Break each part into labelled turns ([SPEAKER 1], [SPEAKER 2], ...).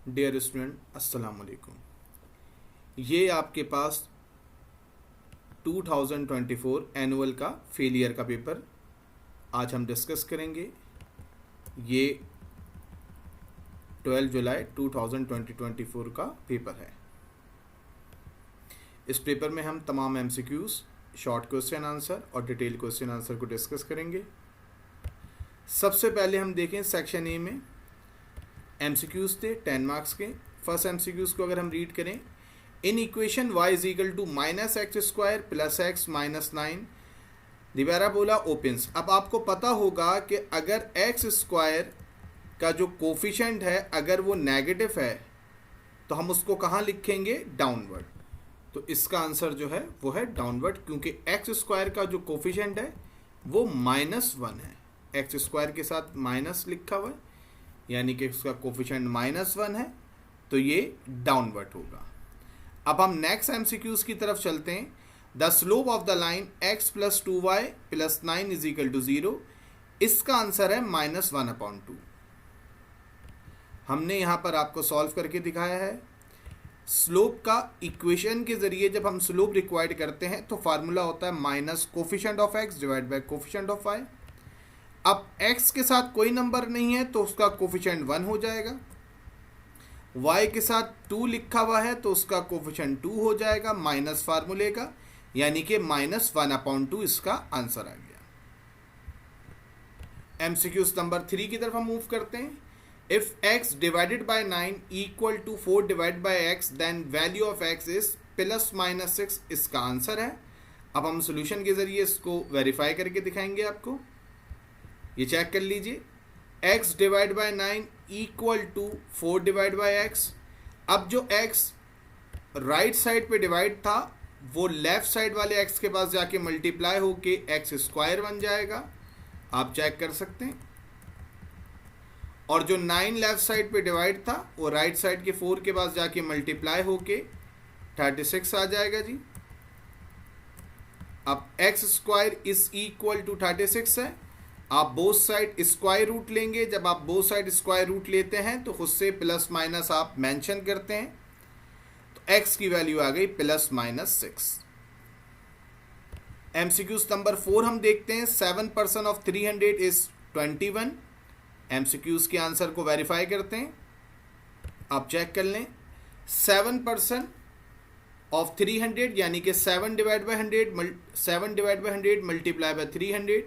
[SPEAKER 1] Dear student, अस्सलाम वालेकुम। ये आपके पास 2024 एनुअल का फेलियर का पेपर आज हम डिस्कस करेंगे। ये 12 जुलाई 2024 का पेपर है। इस पेपर में हम तमाम एमसीक्यूज, शॉर्ट क्वेश्चन आंसर और डिटेल क्वेश्चन आंसर को डिस्कस करेंगे। सबसे पहले हम देखें सेक्शन ए में एमसीक्यूज थे 10 मार्क्स के। फर्स्ट एमसीक्यूज को अगर हम रीड करें, in equation y is equal to -x² plus x minus 9 the parabola opens. अब आपको पता होगा कि अगर x² का जो कोफिशिएंट है अगर वो नेगेटिव है तो हम उसको कहाँ लिखेंगे? डाउनवर्ड। तो इसका आंसर जो है वो है डाउनवर्ड, क्योंकि x² का जो कोफिशिएंट है वो -1 है। x² के साथ माइनस लिखा हुआ है, यानी कि उसका कोफिशिएंट -1 है, तो ये डाउनवर्ड होगा। अब हम नेक्स्ट एमसीक्यूज की तरफ चलते हैं। The slope of the line x plus 2y plus 9 is equal to 0। इसका आंसर है -1/2। हमने यहाँ पर आपको सॉल्व करके दिखाया है। स्लोप का इक्वेशन के जरिए जब हम स्लोप रिक्वायर्ड करते हैं तो फार्मूला होता है minus coefficient of x divide by coefficient of y। अब x के साथ कोई नंबर नहीं है तो उसका कोफिशिएंट 1 हो जाएगा। y के साथ 2 लिखा हुआ है तो उसका कोफिशिएंट 2 हो जाएगा माइनस फार्मूले का, यानी कि -1/2 इसका आंसर आ गया। एमसीक्यूज नंबर 3 की तरफ हम मूव करते हैं। If x divided by 9 equal to 4 divide by x then value of x is +/6 इसका आंसर है। अब हम सोल्यूशन के जरिए इसको वेरीफाई करके दिखाएंगे आपको। ये चेक कर लीजिए, x divide by 9 equal to 4 divide by x। अब जो x राइट साइड पे डिवाइड था वो लेफ्ट साइड वाले x के पास जाके मल्टीप्लाई होके x² बन जाएगा, आप चेक कर सकते हैं। और जो 9 लेफ्ट साइड पे डिवाइड था वो राइट साइड के 4 के पास जाके मल्टीप्लाई होके 36 आ जाएगा जी। अब x² इज इक्वल टू 36 है। आप बोथ साइड स्क्वायर रूट लेंगे। जब आप बोथ साइड स्क्वायर रूट लेते हैं तो खुद से प्लस माइनस आप मेंशन करते हैं, तो x की वैल्यू आ गई +/6। एमसीक्यूज नंबर 4 हम देखते हैं। 7% ऑफ 300 इज 21। एमसीक्यूज के आंसर को वेरीफाई करते हैं, आप चेक कर लें। 7% ऑफ 300 यानी कि 7 divide by 100 multiply by 300।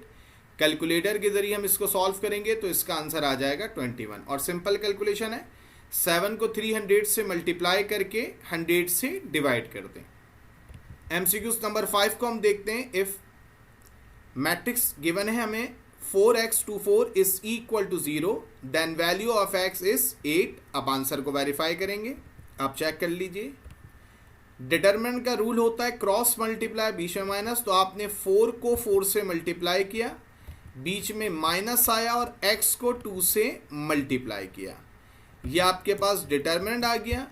[SPEAKER 1] Calculator के जरिए हम इसको सॉल्व करेंगे तो इसका आंसर आ जाएगा 21। और सिंपल कैलकुलेशन है, 7 को 300 से मल्टीप्लाई करके 100 से डिवाइड कर दें। एमसीक्यूज नंबर 5 को हम देखते हैं। इफ मैट्रिक्स गिवन है हमें 4x24 is equal to 0 then value of x is 8। अब आंसर को वेरीफाई करेंगे, आप चेक कर लीजिए। डिटरमिनेंट का रूल होता है क्रॉस मल्टीप्लाई, बीच में माइनस, तो आपने 4 को 4 से मल्टीप्लाई किया, बीच में माइनस आया और x को 2 से मल्टीप्लाई किया, यह आपके पास डिटरमिनेंट आ गया।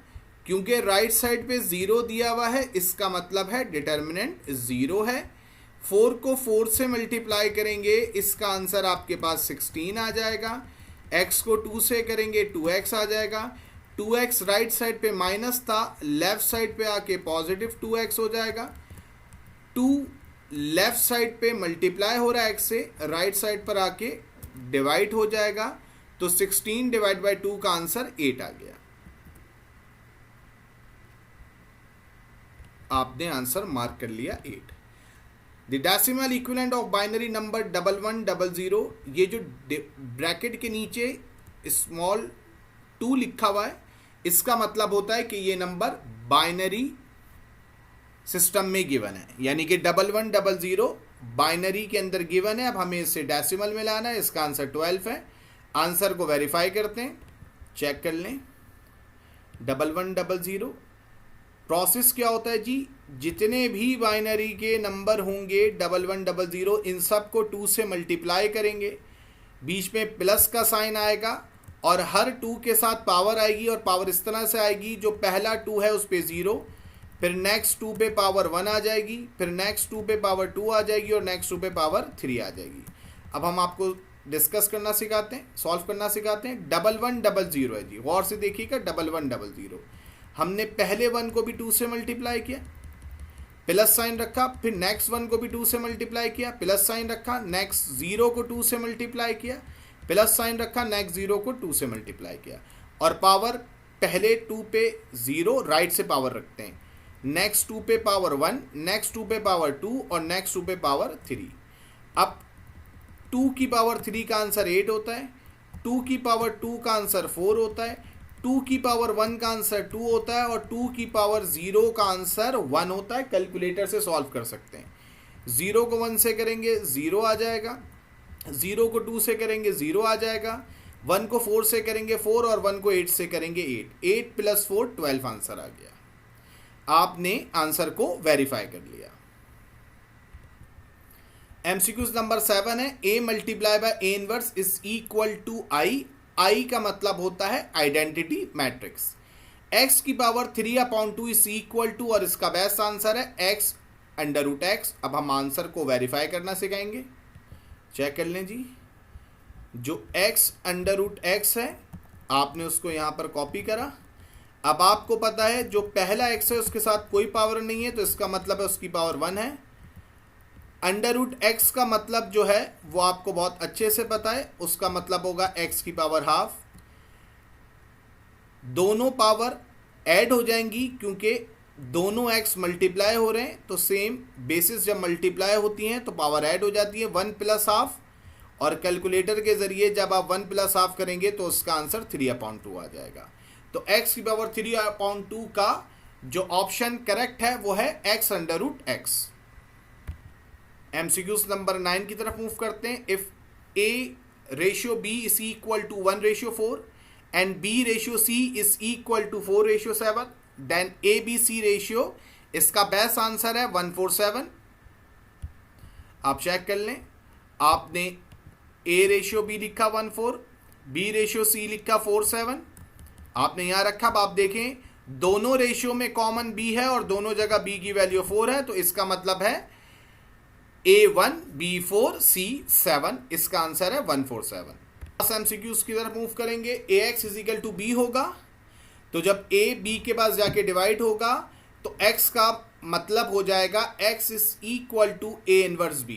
[SPEAKER 1] क्योंकि राइट साइड पे 0 दिया हुआ है इसका मतलब है डिटरमिनेंट 0 है। 4 को 4 से मल्टीप्लाई करेंगे, इसका आंसर आपके पास 16 आ जाएगा। x को 2 से करेंगे 2x आ जाएगा। 2x राइट साइड पे माइनस था, लेफ्ट साइड पे आके पॉजिटिव 2x हो जाएगा। 2 लेफ्ट साइड पे मल्टीप्लाई हो रहा है x से, राइट साइड पर आके डिवाइड हो जाएगा, तो 16 डिवाइड बाय 2 का आंसर 8 आ गया। आपने आंसर मार्क कर लिया 8। The decimal equivalent of binary number 1100, ये जो ब्रैकेट के नीचे स्मॉल 2 लिखा हुआ है इसका मतलब होता है कि ये नंबर बाइनरी सिस्टम में गिवन है, यानी कि 1100 बाइनरी के अंदर गिवन है। अब हमें इससे डेसिमल में लाना है, इसका आंसर 12 है। आंसर को वेरीफाई करते हैं, चेक कर लें। 1100 प्रोसेस क्या होता है जी? जितने भी बाइनरी के नंबर होंगे 1100 इन सब को 2 से मल्टीप्लाई करेंगे, बीच में प्लस का साइन आएगा और हर 2 के साथ पावर आएगी, और पावर इस तरह से आएगी, जो पहला 2 है उस पे 0, फिर नेक्स्ट 2 पे पावर 1 आ जाएगी, फिर नेक्स्ट 2 पे पावर 2 आ जाएगी और नेक्स्ट 2 पे पावर 3 आ जाएगी। अब हम आपको डिस्कस करना सिखाते हैं, सॉल्व करना सिखाते हैं। 1100 है जी, गौर से देखिएगा। 1100 हमने पहले 1 को भी 2 से मल्टीप्लाई किया, प्लस साइन रखा, फिर नेक्स्ट 1 को भी 2 से मल्टीप्लाई किया, प्लस साइन रखा, नेक्स्ट 0 को 2 से मल्टीप्लाई किया, प्लस साइन रखा, नेक्स्ट 0 को 2 से मल्टीप्लाई किया, और पावर पहले 2 पे 0 राइट से पावर रखते हैं, नेक्स्ट 2 पे पावर 1, नेक्स्ट 2 पे पावर 2 और नेक्स्ट 2 पे पावर 3। अब 2 की पावर 3 का आंसर 8 होता है, 2 की पावर 2 का आंसर 4 होता है, 2 की पावर 1 का आंसर 2 होता है और 2 की पावर 0 का आंसर 1 होता है। कैलकुलेटर से सॉल्व कर सकते हैं। 0 को 1 से करेंगे 0 आ जाएगा, 0 को 2 से करेंगे 0 आ जाएगा, 1 को 4 से करेंगे 4 और 1 को 8 से करेंगे 8। 8 + 4 12 आंसर आ गया। आपने आंसर को वेरीफाई कर लिया। एमसीक्यूज नंबर 7 है, a multiply by a inverse is equal to i। i का मतलब होता है आइडेंटिटी मैट्रिक्स। x की पावर 3/2 इज इक्वल टू, और इसका बेस्ट आंसर है x√x। अब हम आंसर को वेरीफाई करना सिखाएंगे, चेक कर लें जी। जो x√x है आपने उसको यहां पर कॉपी करा। अब आपको पता है जो पहला x है उसके साथ कोई पावर नहीं है, तो इसका मतलब है उसकी पावर 1 है। √x का मतलब जो है वो आपको बहुत अच्छे से पता है, उसका मतलब होगा x की पावर ½ दोनों पावर ऐड हो जाएंगी क्योंकि दोनों x मल्टीप्लाई हो रहे हैं, तो सेम बेसिस जब मल्टीप्लाई होती हैं तो पावर ऐड हो जाती है 1 + ½ और कैलकुलेटर के ज़रिए जब आप 1 + ½ करेंगे तो उसका आंसर 3/2 आ जाएगा। तो x की पावर 3/2 का जो ऑप्शन करेक्ट है वो है x√x। एमसीक्यूज नंबर 9 की तरफ मूव करते हैं। If a/b is equal to 1/4 and b/c is equal to 4/7 then ABC ratio, इसका बेस्ट आंसर है 147। आप चेक कर लें, आपने a/b लिखा 14, b/c लिखा 47, आपने यहां रखा। अब आप देखें दोनों रेशियो में कॉमन b है और दोनों जगह b की वैल्यू 4 है, तो इसका मतलब है A1 B4 C7, इसका आंसर है 147। एमसीक्यूज की तरफ मूव करेंगे। AX = B होगा, तो जब A B के पास जाके डिवाइड होगा तो X का मतलब हो जाएगा X = A इनवर्स B,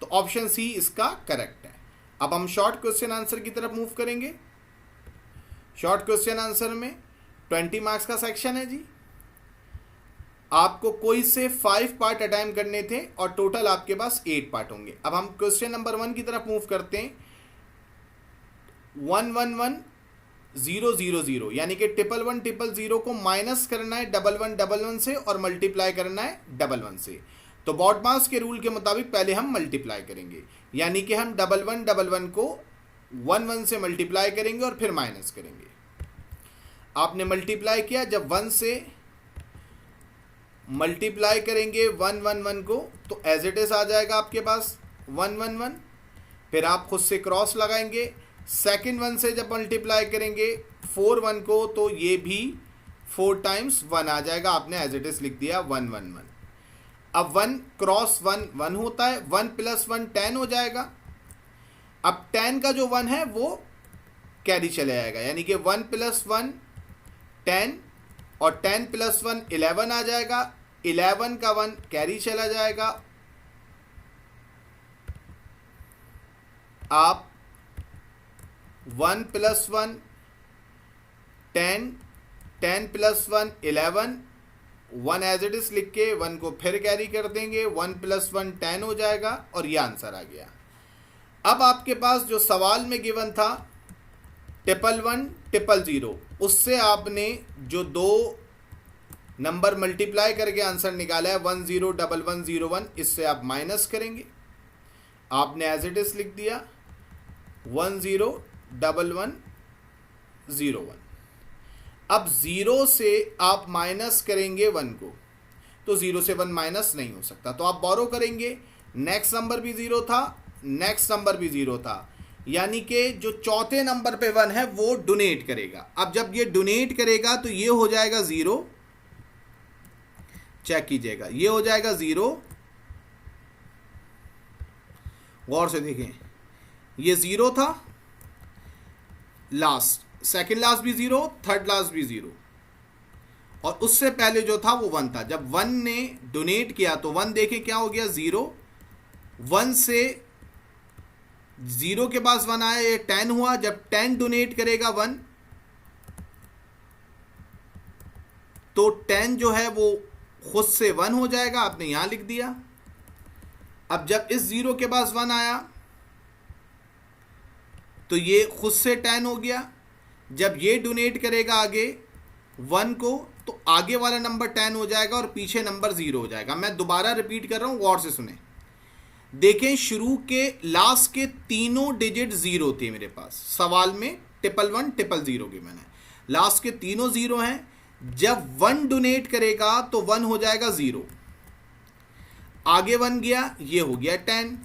[SPEAKER 1] तो ऑप्शन C इसका करेक्ट है। अब हम शॉर्ट क्वेश्चन आंसर की तरफ मूव करेंगे। शॉर्ट क्वेश्चन आंसर में 20 मार्क्स का सेक्शन है जी। आपको कोई से 5 पार्ट अटेम्प्ट करने थे और टोटल आपके पास 8 पार्ट होंगे। अब हम क्वेश्चन नंबर 1 की तरफ मूव करते हैं। 1 1 1 0 0 0 यानी कि 1 1 1 0 को माइनस करना है 1 1 1 1 से और मल्टीप्लाई करना है 1 1 से। तो बॉडमास के रूल के मुताबिक पहले हम मल्टीप्लाई करेंगे, यानी कि हम 1 1 1 1 को 1 1 से मल्टीप्लाई करेंगे और फिर माइनस करेंगे। आपने मल्टीप्लाई किया, जब 1 से मल्टीप्लाई करेंगे 1 1 1 को तो एज इट इज आ जाएगा आपके पास 1 1 1। फिर आप खुद से क्रॉस लगाएंगे, सेकंड 1 से जब मल्टीप्लाई करेंगे 4 1 को तो ये भी 4 टाइम्स 1 आ जाएगा। आपने एज इट इज लिख दिया 1 1 1। अब 1 क्रॉस 1 1 होता है, 1 + 1 10 हो जाएगा। अब 10 का जो 1 है वो कैरी चले जाएगा, यानी कि 1 + 1 10 और 10 + 1 11 आ जाएगा। 11 का 1 कैरी चला जाएगा। आप 1 + 1 10 10 + 1 11 1 एज इट इज लिख के 1 को फिर कैरी कर देंगे, 1 + 1 10 हो जाएगा और यह आंसर आ गया। अब आपके पास जो सवाल में गिवन था 1 1 1 0 उससे आपने जो 2 नंबर मल्टीप्लाई करके आंसर निकाला है 1 0 1 1 0 1, इससे आप माइनस करेंगे। आपने एज इट इज लिख दिया 1 0 1 1 0 1। अब 0 से आप माइनस करेंगे 1 को, तो 0 से 1 माइनस नहीं हो सकता, तो आप बोरो करेंगे। नेक्स्ट नंबर भी 0 था, नेक्स्ट नंबर भी 0 था, यानी कि जो चौथे नंबर पे 1 है वो डोनेट करेगा। अब जब ये डोनेट करेगा तो ये हो जाएगा 0, चेक कीजिएगा, ये हो जाएगा 0। गौर से देखें, ये 0 था, लास्ट सेकंड लास्ट भी 0, थर्ड लास्ट भी 0, और उससे पहले जो था वो 1 था। जब 1 ने डोनेट किया तो 1 देखे क्या हो गया 0, 1 से 0 के पास 1 आया, ये 10 हुआ। जब 10 डोनेट करेगा 1 तो 10 जो है वो खुद से 1 हो जाएगा, आपने यहां लिख दिया। अब जब इस 0 के पास 1 आया तो ये खुद से 10 हो गया। जब ये डोनेट करेगा आगे 1 को तो आगे वाला नंबर 10 हो जाएगा और पीछे नंबर 0 हो जाएगा। मैं दोबारा रिपीट कर रहा हूं, गौर से सुने। देखें, शुरू के लास्ट के तीनों डिजिट 0 थे मेरे पास, सवाल में 111 000 के मैंने लास्ट के तीनों 0 हैं। जब 1 डोनेट करेगा तो 1 हो जाएगा 0, आगे 1 गया, ये हो गया 10,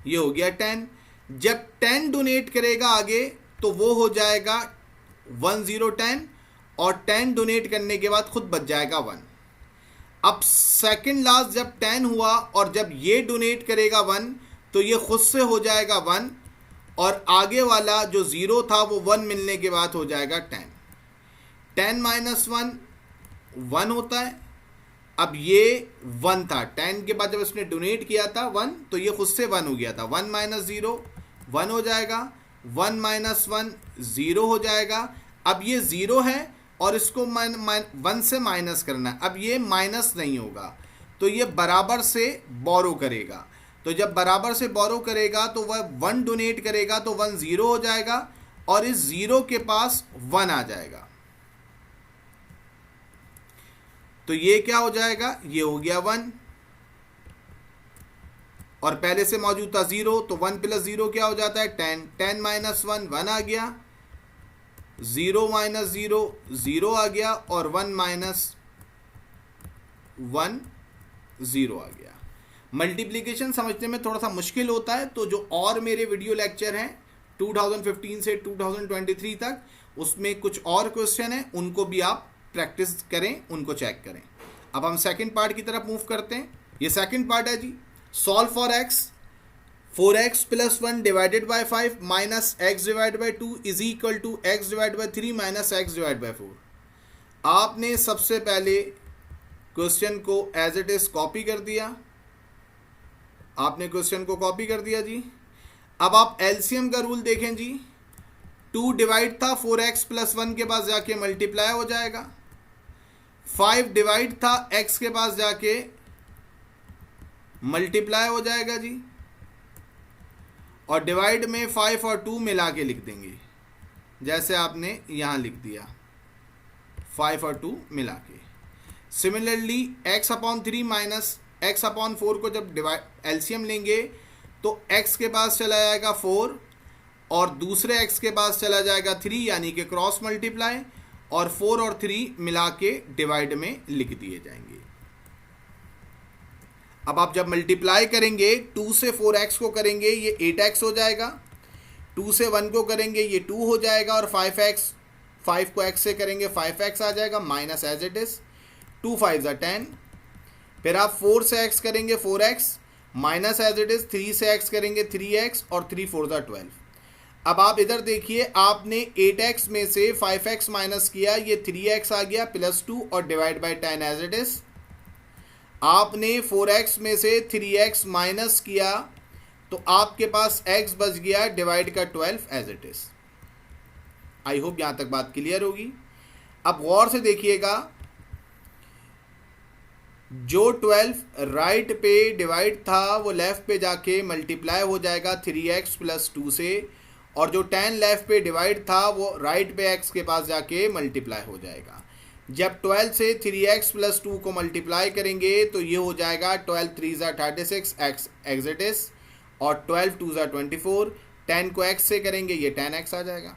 [SPEAKER 1] ये हो गया 10। जब 10 डोनेट करेगा आगे तो वो हो जाएगा 1010, और 10 डोनेट करने के बाद खुद बच जाएगा 1। अब सेकंड लास्ट जब 10 हुआ और जब ये डोनेट करेगा 1 तो ये खुद से हो जाएगा 1, और आगे वाला जो 0 था वो 1 मिलने के बाद हो जाएगा 10। 10 माइनस 1 1 होता है। अब ये 1 था, 10 के बाद जब इसने डोनेट किया था 1 तो ये खुद से 1 हो गया था। 1 माइनस 0 1 हो जाएगा, 1 माइनस 1 0 हो जाएगा। अब ये 0 है और इसको 1 से माइनस करना है। अब ये माइनस नहीं होगा तो ये बराबर से बोरो करेगा। तो जब बराबर से बोरो करेगा तो वह 1 डोनेट करेगा तो 1 0 हो जाएगा और इस 0 के पास 1 आ जाएगा। तो ये क्या हो जाएगा, ये हो गया 1, और पहले से मौजूद था 0 तो 1 प्लस 0 क्या हो जाता है 10। 10 माइनस 1 1 आ गया, 0 माइनस 0 0 आ गया, और 1 माइनस 1 0 आ गया। मल्टीप्लिकेशन समझने में थोड़ा सा मुश्किल होता है, तो जो और मेरे वीडियो लेक्चर हैं 2015 से 2023 तक, उसमें कुछ और क्वेश्चन हैं, उनको भी आप प्रैक्टिस करें, उनको चेक करें। अब हम सेकंड पार्ट की तरफ मूव करते हैं। ये सेकंड पार्ट है जी, solve for x 4x plus 1 divided by 5 minus x divide by 2 is equal to x divide by 3 minus x divide by 4। आपने सबसे पहले क्वेश्चन को एज इट इज कॉपी कर दिया, आपने क्वेश्चन को कॉपी कर दिया जी। अब आप एलसीएम का रूल देखें जी, 2 डिवाइड था 4x प्लस 1 के पास जाके मल्टीप्लाई हो जाएगा, 5 डिवाइड था x के पास जाके मल्टीप्लाई हो जाएगा जी, और डिवाइड में 5 और 2 मिला के लिख देंगे, जैसे आपने यहां लिख दिया 5 और 2 मिला के। Similarly x upon 3 minus x upon 4 को जब डिवाइड एलसीएम लेंगे तो x के पास चला जाएगा 4 और दूसरे x के पास चला जाएगा 3, यानी कि क्रॉस मल्टीप्लाई, और 4 और 3 मिला के डिवाइड में लिख दिए जाएंगे। अब आप जब मल्टीप्लाई करेंगे 2 से 4x को करेंगे ये 8x हो जाएगा, 2 से 1 को करेंगे ये 2 हो जाएगा, और 5 को x से करेंगे 5x आ जाएगा माइनस एज इट इज 2 5 10। फिर आप 4 से x करेंगे 4x minus as it is 3 से x करेंगे 3x और 3 4 12। अब आप इधर देखिए, आपने 8x में से 5x माइनस किया, ये 3x आ गया प्लस 2 और divide by 10 as it is. आपने 4x में से 3x माइनस किया तो आपके पास x बच गया डिवाइड का 12 as it is. I hope यहां तक बात क्लियर होगी। अब गौर से देखिएगा, जो 12 राइट पे डिवाइड था वो लेफ्ट पे जाके मल्टीप्लाई हो जाएगा 3x प्लस 2 से, और जो 10 लेफ्ट पे डिवाइड था वो राइट पे x के पास जाके मल्टीप्लाई हो जाएगा। जब 12 से 3x प्लस 2 को मल्टीप्लाई करेंगे तो ये हो जाएगा 12 3 ज़ा 36 x एज इट इज, और 12 2 ज़ा 24, 10 को x से करेंगे ये 10x आ जाएगा।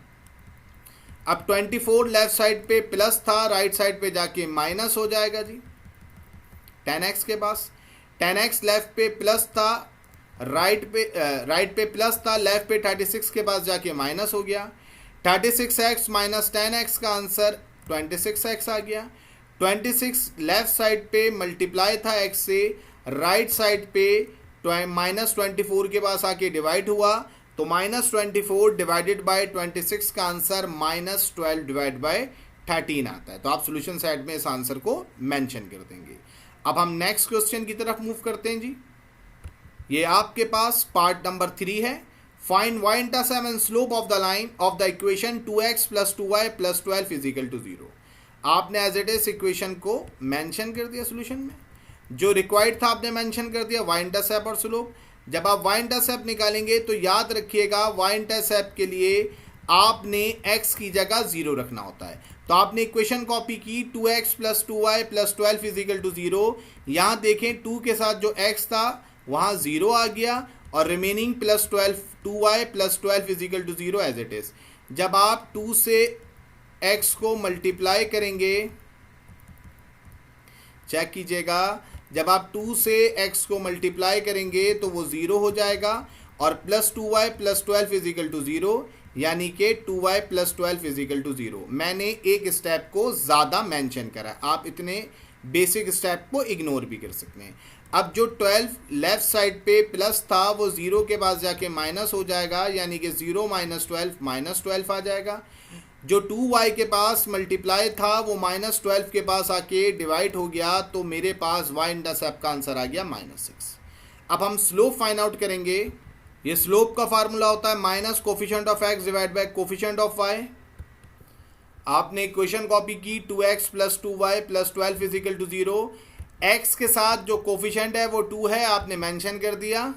[SPEAKER 1] अब 24 लेफ्ट साइड पे प्लस था, राइट साइड पे जाके माइनस हो जाएगा जी 10x के पास। 10x लेफ्ट पे प्लस था, राइट पे प्लस था, लेफ्ट पे 36 के पास जाके माइनस हो गया। 36x माइनस 10x का आंसर 26x आ गया। 26 लेफ्ट साइड पे मल्टीप्लाई था x से, राइट साइड पे -24 के पास आके डिवाइड हुआ, तो -24 डिवाइडेड बाय 26 का आंसर -12 डिवाइड बाय 13 आता है। तो आप सोल्यूशन साइड में इस आंसर को मेंशन कर देंगे। अब हम नेक्स्ट क्वेश्चन की तरफ मूव करते हैं जी। ये आपके पास पार्ट नंबर 3 है। Find y intercept and slope of the line of the equation 2x + 2y + 12 = 0। आपने एज इट इज इक्वेशन को मेंशन कर दिया सोल्यूशन में, जो रिक्वायर्ड था आपने मेंशन कर दिया y इंटरसेप्ट और स्लोप। जब आप y इंटरसेप्ट निकालेंगे तो याद रखिएगा y इंटरसेप्ट के लिए आपने x की जगह 0 रखना होता है। तो आपने इक्वेशन कॉपी की 2x + 2y + 12 = 0। यहाँ देखें 2 के साथ जो x था वहाँ 0 आ गया और remaining +12 2y + 12 = 0 as it is. जब आप 2 से x को मल्टीप्लाई करेंगे, चेक कीजिएगा, जब आप 2 से x को मल्टीप्लाई करेंगे तो वो 0 हो जाएगा और +2y + 12 = 0, यानी कि 2y + 12 = 0। मैंने एक स्टेप को ज़्यादा मेंशन करा, आप इतने बेसिक स्टेप को इग्नोर भी कर सकते हैं। अब जो 12 लेफ्ट साइड पे प्लस था वो 0 के पास जाके माइनस हो जाएगा, यानी कि 0 - 12 -12 आ जाएगा। जो 2y के पास मल्टीप्लाई था वो -12 के पास आके डिवाइड हो गया, तो मेरे पास y इंटरसेप्ट का आंसर आ गया -6। अब हम स्लोप फाइंड आउट करेंगे। ये स्लोप का फार्मूला होता है minus coefficient of x divide by coefficient of y। आपने इक्वेशन कॉपी की 2x + 2y + 12 = 0। x के साथ जो कोफिशिएंट है वो 2 है, आपने मेंशन कर दिया,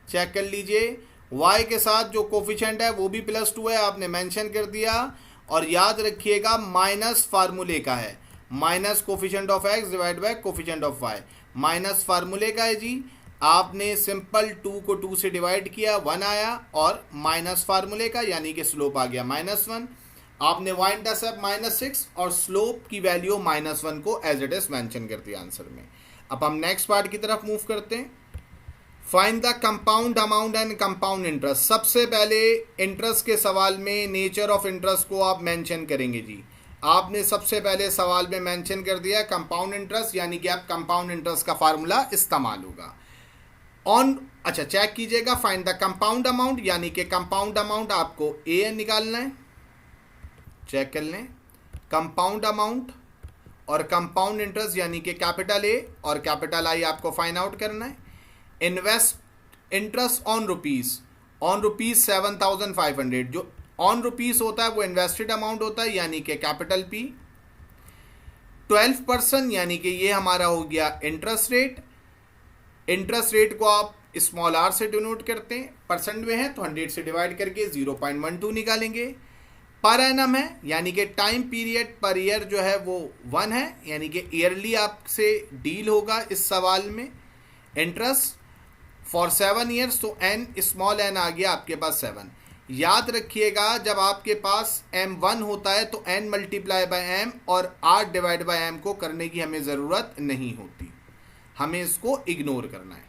[SPEAKER 1] चेक कर लीजिए। y के साथ जो कोफिशिएंट है वो भी +2 है, आपने मेंशन कर दिया। और याद रखिएगा माइनस फार्मूले का है, minus coefficient of x divide by coefficient of y, minus फार्मूले का है जी। आपने सिंपल 2 को 2 से डिवाइड किया, 1 आया, और माइनस फार्मूले का यानी कि स्लोप आ गया -1। आपने y इंटरसेप्ट -6 और स्लोप की वैल्यू -1 को एज इट इज मेंशन कर दिया आंसर में। अब हम नेक्स्ट पार्ट की तरफ मूव करते हैं। Find the compound amount and compound interest. सबसे पहले इंटरेस्ट के सवाल में नेचर ऑफ इंटरेस्ट को आप मेंशन करेंगे जी। आपने सबसे पहले सवाल में मेंशन कर दिया कंपाउंड इंटरेस्ट, यानी कि आप कंपाउंड इंटरेस्ट का फार्मूला इस्तेमाल होगा ऑन। अच्छा, चेक कीजिएगा, फाइंड द कंपाउंड अमाउंट, यानी कि कंपाउंड अमाउंट आपको ए निकालना है, चेक कर लें। कंपाउंड अमाउंट और कंपाउंड इंटरेस्ट यानी कि कैपिटल ए और कैपिटल आई आपको फाइंड आउट करना है। इन्वेस्ट इंटरेस्ट ऑन रुपीज़ 7,500, जो ऑन रुपीज़ होता है वो इन्वेस्टेड अमाउंट होता है, यानी कि कैपिटल पी। 12% यानी कि ये हमारा हो गया इंटरेस्ट रेट। इंटरेस्ट रेट को आप स्मॉल आर से डिनोट करते हैं, परसेंट में है तो 100 से डिवाइड करके 0.12 निकालेंगे। पर एनम है, यानी कि टाइम पीरियड पर ईयर जो है वो 1 है, यानी कि ईयरली आपसे डील होगा इस सवाल में। इंटरेस्ट फॉर 7 ईयर्स, तो एन स्मॉल एन आ गया आपके पास 7। याद रखिएगा जब आपके पास m1 होता है तो n × m और r / m को करने की हमें ज़रूरत नहीं होती, हमें इसको इग्नोर करना है।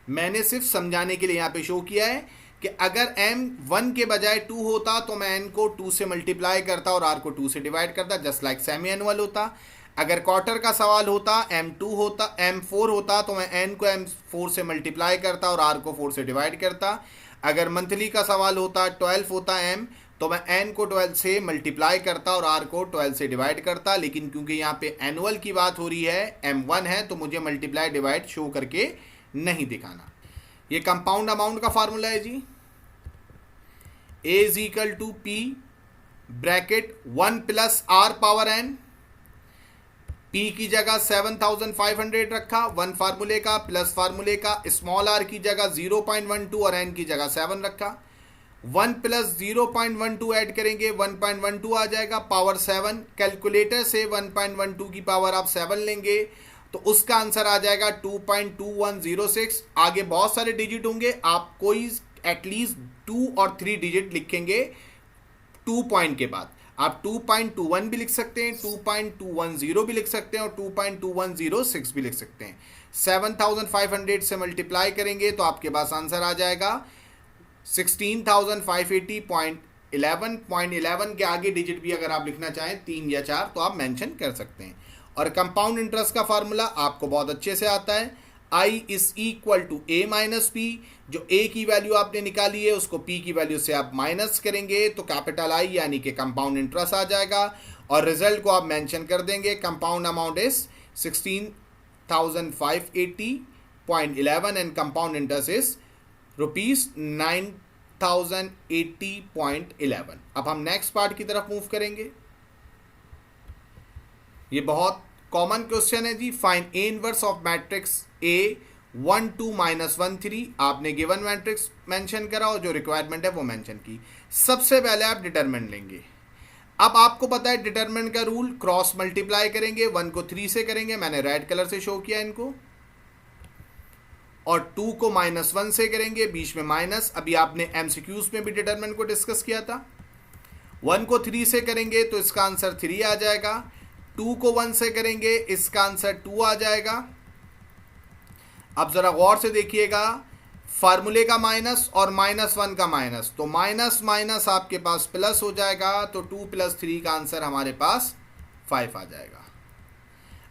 [SPEAKER 1] मैंने सिर्फ समझाने के लिए यहाँ पे शो किया है कि अगर m1 के बजाय 2 होता तो मैं n को 2 से मल्टीप्लाई करता और r को 2 से डिवाइड करता, जस्ट लाइक सेमी एनुअल होता। अगर क्वार्टर का सवाल होता, m4 होता तो मैं n को m4 से मल्टीप्लाई करता और r को 4 से डिवाइड करता। अगर मंथली का सवाल होता, 12 होता m, तो मैं n को 12 से मल्टीप्लाई करता और r को 12 से डिवाइड करता। लेकिन क्योंकि यहाँ पे एनुअल की बात हो रही है, m1 है, तो मुझे मल्टीप्लाई डिवाइड शो करके नहीं दिखाना। ये कंपाउंड अमाउंट का फार्मूला है जी। A = P bracket 1 + r⁴n। P की जगह 7,500 रखा, 1 फार्मूले का प्लस फार्मूले का, स्मॉल r की जगह 0.12 और n की जगह 7 रखा। 1 + 0.12 ऐड करेंगे 1.12 आ जाएगा, पावर 7। कैलकुलेटर से 1.12 की पावर आप 7 लेंगे तो उसका आंसर आ जाएगा 2.2106। आगे बहुत सारे डिजिट होंगे, आप कोई एटलीस्ट 2 और 3 डिजिट लिखेंगे 2 पॉइंट के बाद। आप 2.21 भी लिख सकते हैं, 2.210 भी लिख सकते हैं और 2.2106 भी लिख सकते हैं। 7,500 से मल्टीप्लाई करेंगे तो आपके पास आंसर आ जाएगा 16,580.11 के आगे डिजिट भी अगर आप लिखना चाहें 3 या 4 तो आप मेंशन कर सकते हैं। और कंपाउंड इंटरेस्ट का फार्मूला आपको बहुत अच्छे से आता है। I is equal to A minus P. जो ए की वैल्यू आपने निकाली है उसको पी की वैल्यू से आप माइनस करेंगे तो कैपिटल आई यानी कि कंपाउंड इंटरेस्ट आ जाएगा, और रिजल्ट को आप मेंशन कर देंगे। Compound amount is 16,580.11 and compound interest is ₹9,080.11। अब हम नेक्स्ट पार्ट की तरफ मूव करेंगे। ये बहुत कॉमन क्वेश्चन है जी। Find A inverse of matrix A 1 2 -1 3। आपने गिवन मैट्रिक्स मेंशन करा और जो रिक्वायरमेंट है वो मेंशन की। सबसे पहले आप डिटरमिनेंट लेंगे। अब आपको पता है डिटरमिनेंट का रूल, क्रॉस मल्टीप्लाई करेंगे, 1 को 3 से करेंगे, मैंने रेड कलर से शो किया इनको, और 2 को -1 से करेंगे, बीच में माइनस। अभी आपने एमसीक्यूज में भी डिटरमिनेंट को डिस्कस किया था। 1 को 3 से करेंगे तो इसका आंसर 3 आ जाएगा। 2 को 1 से करेंगे इसका आंसर 2 आ जाएगा। अब जरा गौर से देखिएगा, फार्मूले का माइनस और -1 का माइनस, तो माइनस माइनस आपके पास प्लस हो जाएगा, तो 2 + 3 का आंसर हमारे पास 5 आ जाएगा।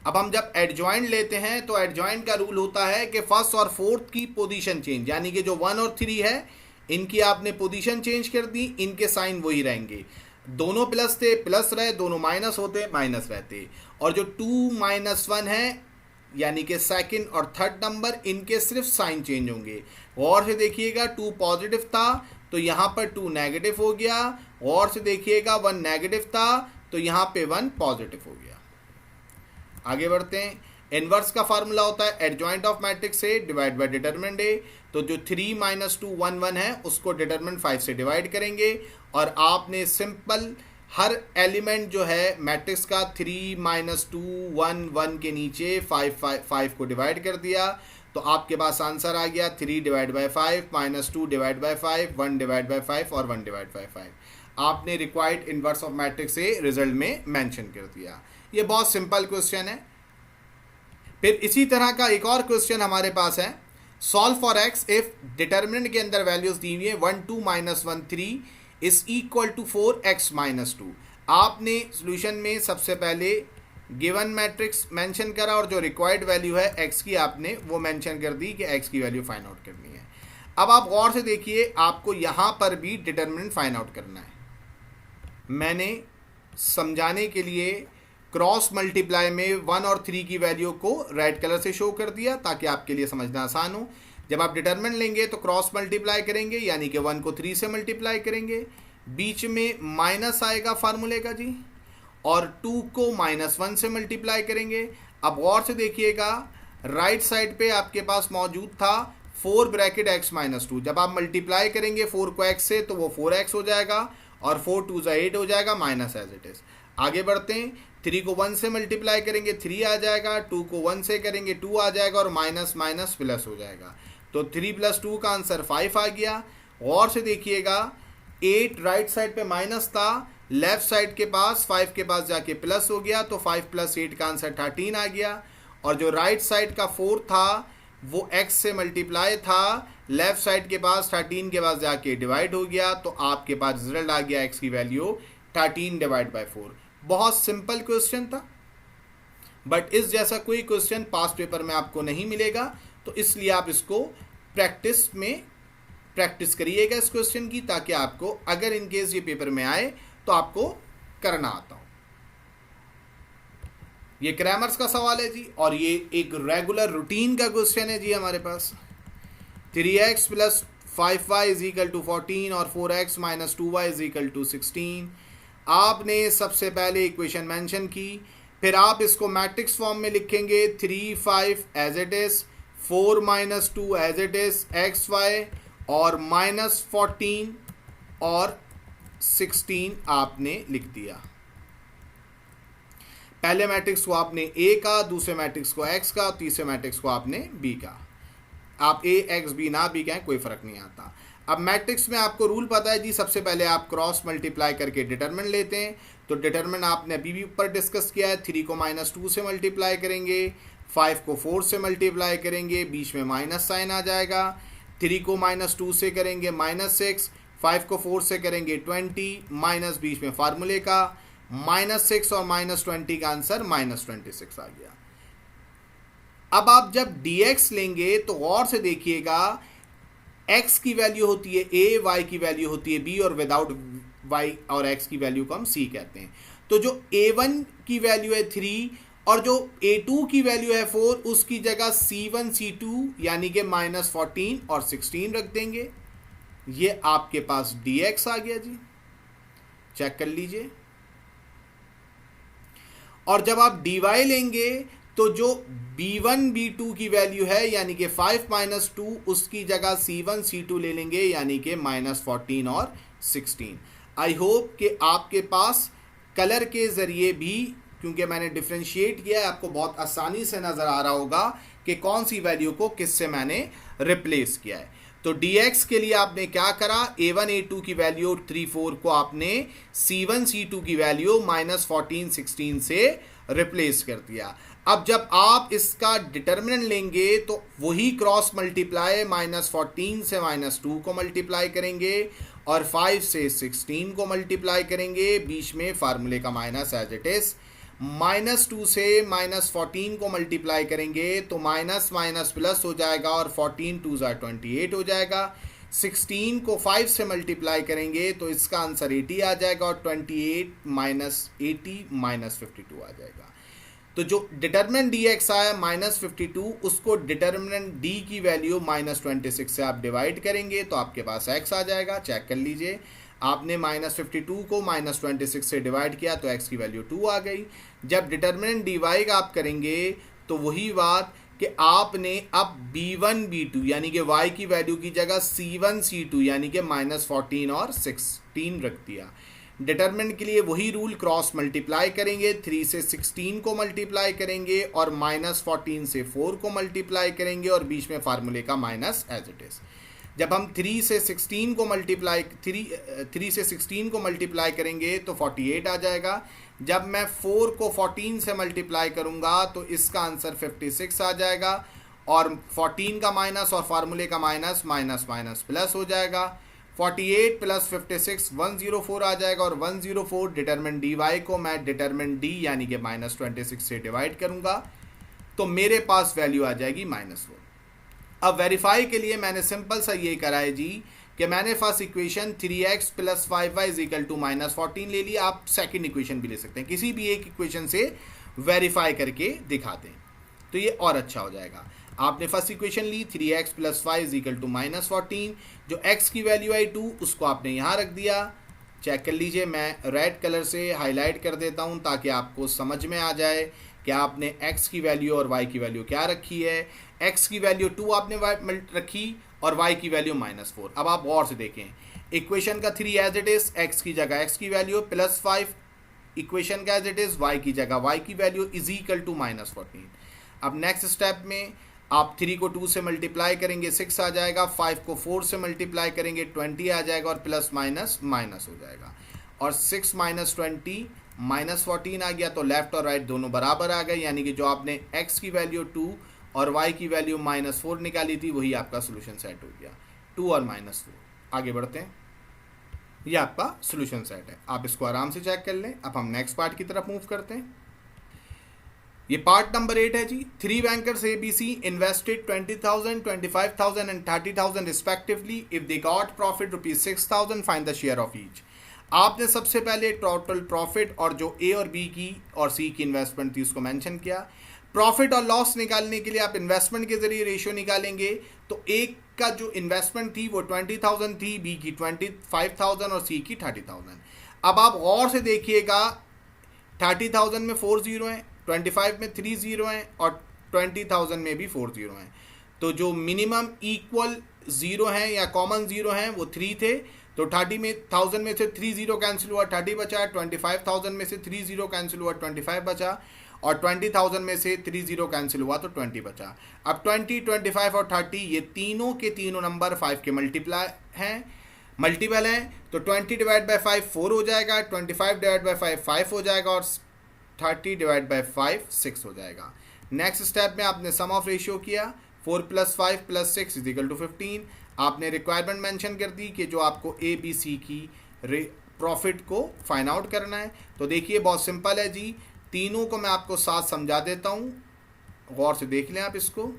[SPEAKER 1] अब हम जब एडजॉइंट लेते हैं तो एडजॉइंट का रूल होता है कि फर्स्ट और फोर्थ की पोजीशन चेंज, यानी कि जो 1 और 3 है इनकी आपने पोजीशन चेंज कर दी, इनके साइन वही रहेंगे। दोनों प्लस थे प्लस रहे, दोनों माइनस होते माइनस रहते। और जो 2 - 1 है यानी कि सेकंड और थर्ड नंबर, इनके सिर्फ साइन चेंज होंगे। और से देखिएगा 2 पॉजिटिव था तो यहाँ पर 2 नेगेटिव हो गया, और से देखिएगा 1 नेगेटिव था तो यहाँ पे 1 पॉजिटिव हो गया। आगे बढ़ते हैं। इनवर्स का फार्मूला होता है adjoint of matrix A divide by determinant A. तो जो 3 - 2 1 1 है उसको डिटरमिनेंट 5 से डिवाइड करेंगे, और आपने सिंपल हर एलिमेंट जो है मैट्रिक्स का 3 - 2 1 1 के नीचे 5 को डिवाइड कर दिया, तो आपके पास आंसर आ गया 3 divide by 5 -2 divide by 5 1 divide bye 5 और 1 डिवाइड बाय 5। आपने required inverse of matrix a result में मेंशन कर दिया। ये बहुत सिंपल क्वेश्चन है। फिर इसी तरह का एक और क्वेश्चन हमारे पास है, solve for x if determinant के अंदर वैल्यूज दी हुई है 1 2 -1 3 इज इक्वल टू 4x - 2। आपने सॉल्यूशन में सबसे पहले गिवन मैट्रिक्स मेंशन करा और जो रिक्वायर्ड वैल्यू है x की आपने वो मेंशन कर दी कि x की वैल्यू फाइंड आउट करनी है। अब आप गौर से देखिए, आपको यहाँ पर भी डिटरमिनेंट फाइंड आउट करना है। मैंने समझाने के लिए क्रॉस मल्टीप्लाई में 1 और 3 की वैल्यू को रेड कलर से शो कर दिया ताकि आपके लिए समझना आसान हो। जब आप डिटरमिनेंट लेंगे तो क्रॉस मल्टीप्लाई करेंगे, यानी कि 1 को 3 से मल्टीप्लाई करेंगे, बीच में माइनस आएगा फार्मूले का जी, और 2 को -1 से मल्टीप्लाई करेंगे। अब गौर से देखिएगा, राइट साइड पे आपके पास मौजूद था 4 ब्रैकेट x - 2। जब आप मल्टीप्लाई करेंगे 4 को x से तो वो 4x हो जाएगा, और 4 2 8 हो जाएगा, माइनस एज इट इज। आगे बढ़ते हैं। 3 को 1 से मल्टीप्लाई करेंगे 3 आ जाएगा, 2 को 1 से करेंगे 2 आ जाएगा, और माइनस माइनस प्लस हो जाएगा, तो 3 + 2 का आंसर 5 आ गया। और से देखिएगा 8 राइट साइड पे माइनस था, लेफ्ट साइड के पास 5 के पास जाके प्लस हो गया, तो 5 + 8 का आंसर 13 आ गया। और जो राइट साइड का 4 था वो x से मल्टीप्लाई था, लेफ्ट साइड के पास 13 के पास जाके डिवाइड हो गया, तो आपके पास रिजल्ट आ गया x की वैल्यू 13 डिवाइड बाय 4। बहुत सिंपल क्वेश्चन था, बट इस जैसा कोई क्वेश्चन पास्ट पेपर में आपको नहीं मिलेगा, तो इसलिए आप इसको प्रैक्टिस करिएगा इस क्वेश्चन की, ताकि आपको अगर इन केस ये पेपर में आए तो आपको करना आता हो। ये ग्रामर्स का सवाल है जी, और ये एक रेगुलर रूटीन का क्वेश्चन है जी हमारे पास। 3x + 5y = 14 और 4x - 2y = 16। आपने सबसे पहले इक्वेशन मेंशन की, फिर आप इसको मैट्रिक्स फॉर्म में लिखेंगे 3 5 as it is, 4 - 2 as it is, xy, और -14 और 16 आपने लिख दिया। पहले मैट्रिक्स को आपने a का, दूसरे मैट्रिक्स को x का, तीसरे मैट्रिक्स को आपने b का। आप a x b ना b कहें कोई फर्क नहीं आता। अब मैट्रिक्स में आपको रूल पता है जी, सबसे पहले आप क्रॉस मल्टीप्लाई करके डिटरमिनेंट लेते हैं। तो डिटरमिनेंट आपने अभी भी ऊपर डिस्कस किया है, 3 को -2 से मल्टीप्लाई करेंगे, 5 को 4 से मल्टीप्लाई करेंगे, बीच में माइनस साइन आ जाएगा। 3 को -2 से करेंगे -6, 5 को 4 से करेंगे 20, माइनस बीच में फार्मूले का, -6 और -20 का आंसर -26 आ गया। अब आप जब dx लेंगे तो गौर से देखिएगा, x की वैल्यू होती है a, y की वैल्यू होती है b, और विदाउट y और x की वैल्यू को हम c कहते हैं। तो जो a1 की वैल्यू है 3 और जो a2 की वैल्यू है 4, उसकी जगह c1 c2 यानी कि -14 और 16 रख देंगे। ये आपके पास dx आ गया जी, चेक कर लीजिए। और जब आप dy लेंगे तो जो b1 b2 की वैल्यू है यानी कि 5 - 2, उसकी जगह c1 c2 ले लेंगे यानी कि -14 और 16। आई होप कि आपके पास कलर के ज़रिए भी, क्योंकि मैंने डिफ्रेंशिएट किया है, आपको बहुत आसानी से नज़र आ रहा होगा कि कौन सी वैल्यू को किससे मैंने रिप्लेस किया है। तो dx के लिए आपने क्या करा, a1 a2 की वैल्यू 3 4 को आपने c1 c2 की वैल्यू -14 16 से रिप्लेस कर दिया। अब जब आप इसका डिटर्मिनेंट लेंगे तो वही क्रॉस मल्टीप्लाई -14 से -2 को मल्टीप्लाई करेंगे और 5 से 16 को मल्टीप्लाई करेंगे, बीच में फार्मूले का माइनस एज इट इज। -2 से -14 को मल्टीप्लाई करेंगे तो माइनस माइनस प्लस हो जाएगा और 14 2 ज़ा 28 हो जाएगा। 16 को 5 से मल्टीप्लाई करेंगे तो इसका आंसर 80 आ जाएगा और 28 - 80 -52 आ जाएगा। तो जो डिटर्मिनेंट dx आया -52, उसको डिटर्मिनेंट d की वैल्यू -26 से आप डिवाइड करेंगे तो आपके पास x आ जाएगा। चेक कर लीजिए, आपने -52 को -26 से डिवाइड किया तो x की वैल्यू 2 आ गई। जब डिटर्मिनेंट dy का आप करेंगे तो वही बात कि आपने अब b1 b2 यानी कि y की वैल्यू की जगह c1 c2 यानी कि -14 और 16 रख दिया। डिटरमिनेंट के लिए वही रूल, क्रॉस मल्टीप्लाई करेंगे, 3 से 16 को मल्टीप्लाई करेंगे और -14 से 4 को मल्टीप्लाई करेंगे और बीच में फार्मूले का माइनस एज इट इज। जब हम 3 से 16 को मल्टीप्लाई करेंगे तो 48 आ जाएगा। जब मैं 4 को 14 से मल्टीप्लाई करूंगा तो इसका आंसर 56 आ जाएगा और 14 का माइनस और फार्मूले का माइनस माइनस माइनस प्लस हो जाएगा। 48 + 56 104 आ जाएगा और 104 डिटरमिनेंट dy को मैं डिटरमिनेंट d यानी कि -26 से डिवाइड करूंगा तो मेरे पास वैल्यू आ जाएगी -4। अब वेरीफाई के लिए मैंने सिंपल सा ये करा है जी कि मैंने फर्स्ट इक्वेशन 3x + 5y = -14 ले लिया। आप सेकंड इक्वेशन भी ले सकते हैं, किसी भी एक इक्वेशन से वेरीफाई करके दिखा दें तो ये और अच्छा हो जाएगा। आपने फर्स्ट इक्वेशन ली 3x + 5 = -14, जो x की वैल्यू आई 2 उसको आपने यहाँ रख दिया। चेक कर लीजिए, मैं रेड कलर से हाईलाइट कर देता हूँ ताकि आपको समझ में आ जाए कि आपने x की वैल्यू और y की वैल्यू क्या रखी है। x की वैल्यू 2 आपने रखी और y की वैल्यू -4। अब आप गौर से देखें, इक्वेशन का 3 एज इट इज, x की जगह x की वैल्यू +5, इक्वेशन का एज इट इज, y की जगह y की वैल्यू = -14। अब नेक्स्ट स्टेप में आप 3 को 2 से मल्टीप्लाई करेंगे 6 आ जाएगा, 5 को 4 से मल्टीप्लाई करेंगे 20 आ जाएगा और प्लस माइनस माइनस हो जाएगा और 6 - 20 -14 आ गया तो लेफ्ट और राइट दोनों बराबर आ गए, यानी कि जो आपने x की वैल्यू 2 और y की वैल्यू -4 निकाली थी वही आपका सोल्यूशन सेट हो गया, 2 और -4। आगे बढ़ते हैं, ये आपका सोल्यूशन सेट है, आप इसको आराम से चेक कर लें। अब हम नेक्स्ट पार्ट की तरफ मूव करते हैं। ये पार्ट नंबर 8 है जी। 3 bankers ABC invested 20,000, 25,000 and 30,000 respectively. If they got profit ₹6,000, find the share of each. आपने सबसे पहले टोटल प्रॉफिट और जो A और B की और C की इन्वेस्टमेंट थी उसको मेंशन किया। प्रॉफिट और लॉस निकालने के लिए आप इन्वेस्टमेंट के जरिए रेशियो निकालेंगे, तो एक का जो इन्वेस्टमेंट थी वो 20,000 थी, B की 25,000 और C की 30,000। अब आप गौर से देखिएगा, 30,000 में 4 जीरो हैं, 25 में 3 जीरो हैं और 20,000 में भी 4 जीरो हैं। तो जो मिनिमम इक्वल जीरो हैं या कॉमन जीरो हैं वो 3 थे। तो 30,000 में से 3 जीरो कैंसिल हुआ, 30 बचा। 25,000 में से 3 जीरो कैंसिल हुआ, 25 बचा। और 20,000 में से 3 जीरो कैंसिल हुआ तो 20 बचा। अब 20, 25 और 30 ये तीनों के तीनों नंबर 5 के मल्टीपल हैं। तो 20 / 5 4 हो जाएगा, 25 / 5 5 हो जाएगा और 30 / 5 6 हो जाएगा। नेक्स्ट स्टेप में आपने सम ऑफ रेशियो किया, 4 + 5 + 6 = 15। आपने रिक्वायरमेंट मेंशन कर दी कि जो आपको ABC की प्रॉफिट को फाइंड आउट करना है। तो देखिए बहुत सिंपल है जी, तीनों को मैं आपको साथ समझा देता हूँ गौर से देख लें आप इसको।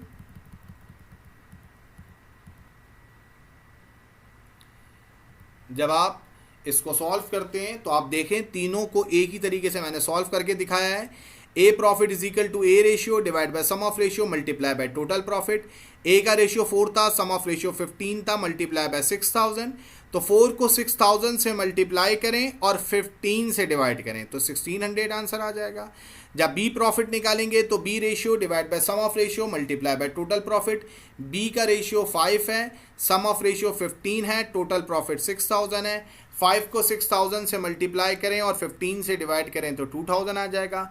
[SPEAKER 1] जब आप इसको सॉल्व करते हैं तो आप देखें तीनों को एक ही तरीके से मैंने सॉल्व करके दिखाया है। A profit is equal to A ratio divide by sum of ratio multiply by total profit. A का रेशियो 4 था, सम ऑफ रेशियो 15 था, मल्टीप्लाई बाय 6000। तो 4 को 6000 से मल्टीप्लाई करें और 15 से डिवाइड करें तो 1600 आंसर आ जाएगा। जब बी प्रॉफिट निकालेंगे तो B ratio divide by sum of ratio multiply by total profit. B का रेशियो 5 है, सम ऑफ रेशियो 15 है, टोटल प्रॉफिट 6000 है। 5 को 6000 से मल्टीप्लाई करें और 15 से डिवाइड करें तो 2000 आ जाएगा।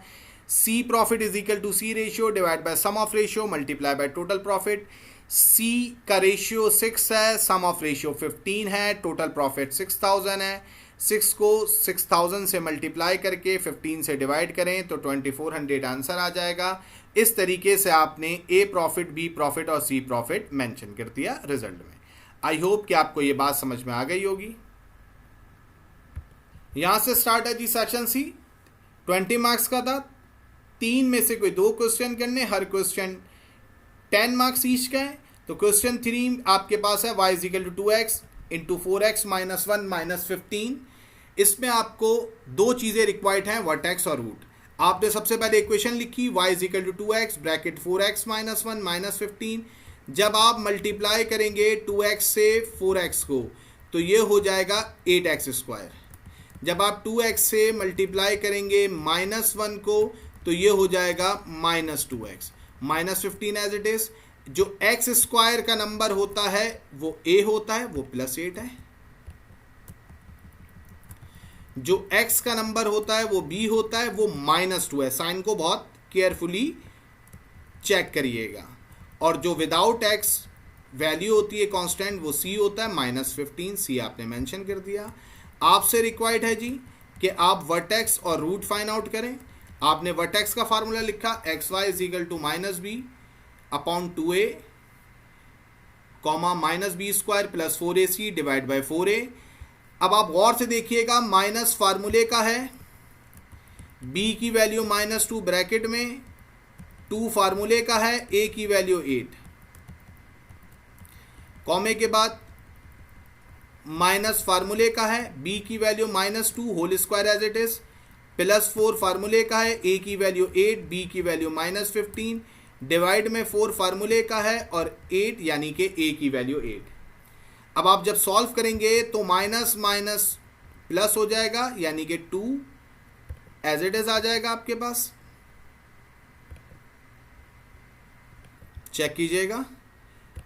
[SPEAKER 1] C profit is equal to C ratio divide by sum of ratio multiply by total profit. C का रेशियो 6 है, सम ऑफ रेशियो 15 है, टोटल प्रॉफिट 6000 है। 6 को 6000 से मल्टीप्लाई करके 15 से डिवाइड करें तो 2400 आंसर आ जाएगा। इस तरीके से आपने ए प्रॉफिट, बी प्रॉफिट और सी प्रॉफिट मेंशन कर दिया रिजल्ट में। आई होप कि आपको ये बात समझ में आ गई होगी। यहां से स्टार्ट है जी सेक्शन सी। 20 मार्क्स का था, 3 में से कोई 2 क्वेश्चन करने, हर क्वेश्चन 10 मार्क्स ईच का है। तो क्वेश्चन 3 आपके पास है y is equal to 2x into 4x minus 1 minus 15। इसमें आपको 2 चीज़ें रिक्वायर्ड हैं, वर्टेक्स और रूट। आपने सबसे पहले इक्वेशन लिखी y is equal to 2x bracket 4x minus 1 minus 15। जब आप मल्टीप्लाई करेंगे 2x से 4x को तो ये हो जाएगा 8x स्क्वायर। जब आप 2x से मल्टीप्लाई करेंगे माइनस 1 को तो ये हो जाएगा minus 2x minus 15 as it is. जो x स्क्वायर का नंबर होता है वो a होता है, वो प्लस 8 है। जो x का नंबर होता है वो b होता है, वो माइनस 2 है। साइन को बहुत केयरफुली चेक करिएगा। और जो विदाउट x वैल्यू होती है कांस्टेंट, वो c होता है माइनस 15। c आपने मेंशन कर दिया। आपसे रिक्वायर्ड है जी कि आप वर्टेक्स और रूट फाइंड आउट करें। आपने वर्टेक्स का फार्मूला लिखा x y is equal to minus b upon 2a comma minus b square plus 4ac divide by 4a। अब आप गौर से देखिएगा, माइनस फार्मूले का है, b की वैल्यू माइनस 2 ब्रैकेट में, 2 फार्मूले का है, a की वैल्यू 8 कॉमे के बाद माइनस फार्मूले का है, b की value minus 2 whole square as it is, plus 4 फार्मूले का है, a की वैल्यू 8, b की वैल्यू माइनस 15, डिवाइड में 4 फार्मूले का है और 8 यानी कि a की वैल्यू 8। अब आप जब सॉल्व करेंगे तो माइनस माइनस प्लस हो जाएगा यानी कि 2 एज इट इज आ जाएगा आपके पास। चेक कीजिएगा,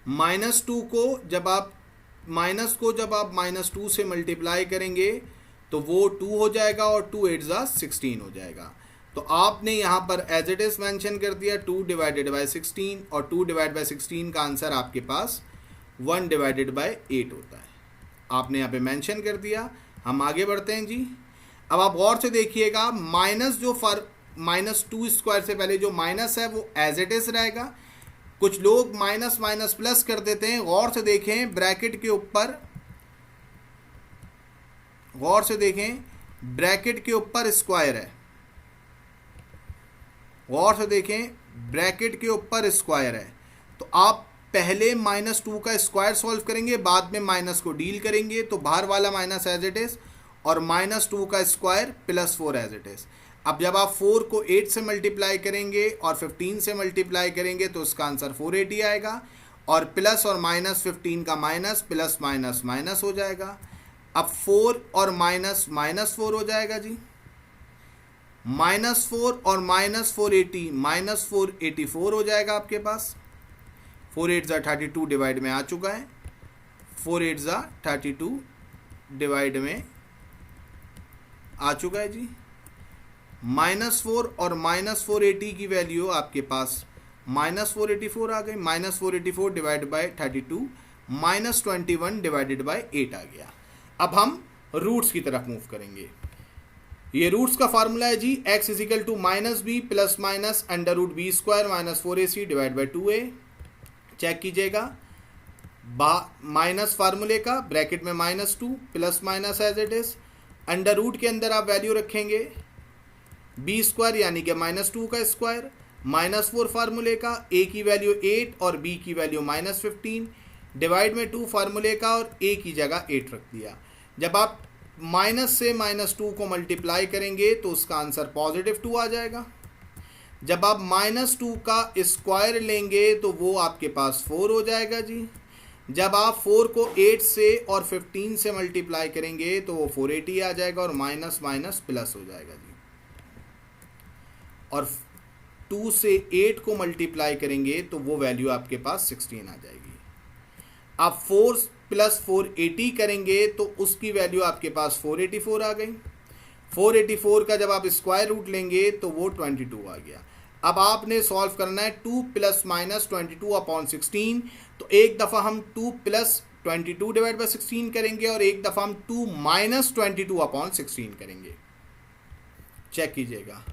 [SPEAKER 1] माइनस 2 को जब आप माइनस 2 से मल्टीप्लाई करेंगे तो वो 2 हो जाएगा और 2 8 जा 16 हो जाएगा। तो आपने यहाँ पर एज इट इज मेंशन कर दिया 2 डिवाइडेड बाई 16 और 2 डिवाइड बाई 16 का आंसर आपके पास 1 डिवाइडेड बाई 8 होता है। आपने यहाँ पे मेंशन कर दिया। हम आगे बढ़ते हैं जी। अब आप गौर से देखिएगा, माइनस जो माइनस 2 स्क्वायर से पहले जो माइनस है वो एज इट इज रहेगा। कुछ लोग माइनस माइनस प्लस कर देते हैं। गौर से देखें, ब्रैकेट के ऊपर गौर से देखें, ब्रैकेट के ऊपर स्क्वायर है। गौर से देखें, ब्रैकेट के ऊपर स्क्वायर है। तो आप पहले माइनस 2 का स्क्वायर सॉल्व करेंगे, बाद में माइनस को डील करेंगे। तो बाहर वाला माइनस एज इट इज और माइनस 2 का square plus 4 as it is. अब जब आप 4 को 8 से मल्टीप्लाई करेंगे और 15 से मल्टीप्लाई करेंगे तो उसका आंसर 480 आएगा। और प्लस और माइनस 15 का माइनस, प्लस माइनस माइनस हो जाएगा। अब 4 और माइनस माइनस 4 हो जाएगा जी। माइनस 4 और माइनस 480 माइनस 484 हो जाएगा आपके पास। 4 8 जा 32 डिवाइड में आ चुका है। 4 8 जा 32 डिवाइड में आ चुका है जी। माइनस 4 और माइनस 480 की वैल्यू आपके पास माइनस 484 आ गई। Minus 484 divide by 32 minus 21 divided by 8 आ गया। अब हम रूट्स की तरफ मूव करेंगे। ये रूट्स का फार्मूला है जी, x is equal to minus b plus minus under root b square minus 4ac divide by 2a। Check कीजिएगा, माइनस फार्मूले का, ब्रैकेट में minus 2 plus minus as it is, under root के अंदर आप वैल्यू रखेंगे बी स्क्वायर यानी कि माइनस 2 का स्क्वायर, -4 फार्मूले का, ए की वैल्यू 8 और बी की वैल्यू -15, डिवाइड में 2 फार्मूले का और ए की जगह 8 रख दिया। जब आप माइनस से -2 को मल्टीप्लाई करेंगे तो उसका आंसर +2 आ जाएगा। जब आप -2 का स्क्वायर लेंगे तो वो आपके पास 4 हो जाएगा जी। जब आप 4 को 8 से और 15 से मल्टीप्लाई करेंगे तो वो 480 आ जाएगा और माइनस माइनस प्लस हो जाएगा जी। और 2 से 8 को मल्टीप्लाई करेंगे तो वो वैल्यू आपके पास 16 आ जाएगी। आप 4 + 480 करेंगे तो उसकी वैल्यू आपके पास 484 आ गई। 484 का जब आप स्क्वायर रूट लेंगे तो वो 22 आ गया। अब आपने सॉल्व करना है 2 ± 22/16। तो एक दफ़ा हम 2 + 22/16 करेंगे और एक दफ़ा हम 2 - 22/16 करेंगे। चेक कीजिएगा,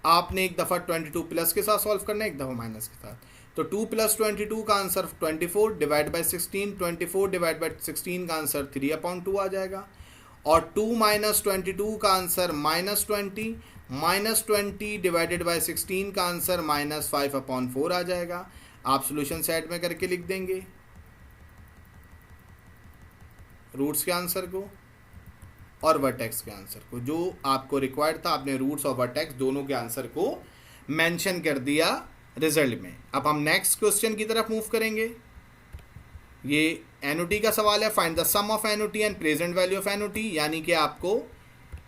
[SPEAKER 1] आपने एक दफ़ा 22 प्लस के साथ सॉल्व करना है, एक दफ़ा माइनस के साथ। तो 2 + 22 का answer 24 divide by 16, 24 divide by 16 का आंसर 3/2 आ जाएगा। और 2 - 22 का आंसर -20, -20 डिवाइडेड बाई 16 का आंसर -5/4 आ जाएगा। आप सोल्यूशन सेट में करके लिख देंगे रूट्स के आंसर को और वर्टेक्स के आंसर को। जो आपको रिक्वायर्ड था आपने रूट्स और वर्टेक्स दोनों के आंसर को मेंशन कर दिया रिजल्ट में। अब हम नेक्स्ट क्वेश्चन की तरफ मूव करेंगे। ये एनुटी का सवाल है, find the sum of annuity and present value of annuity, यानी कि आपको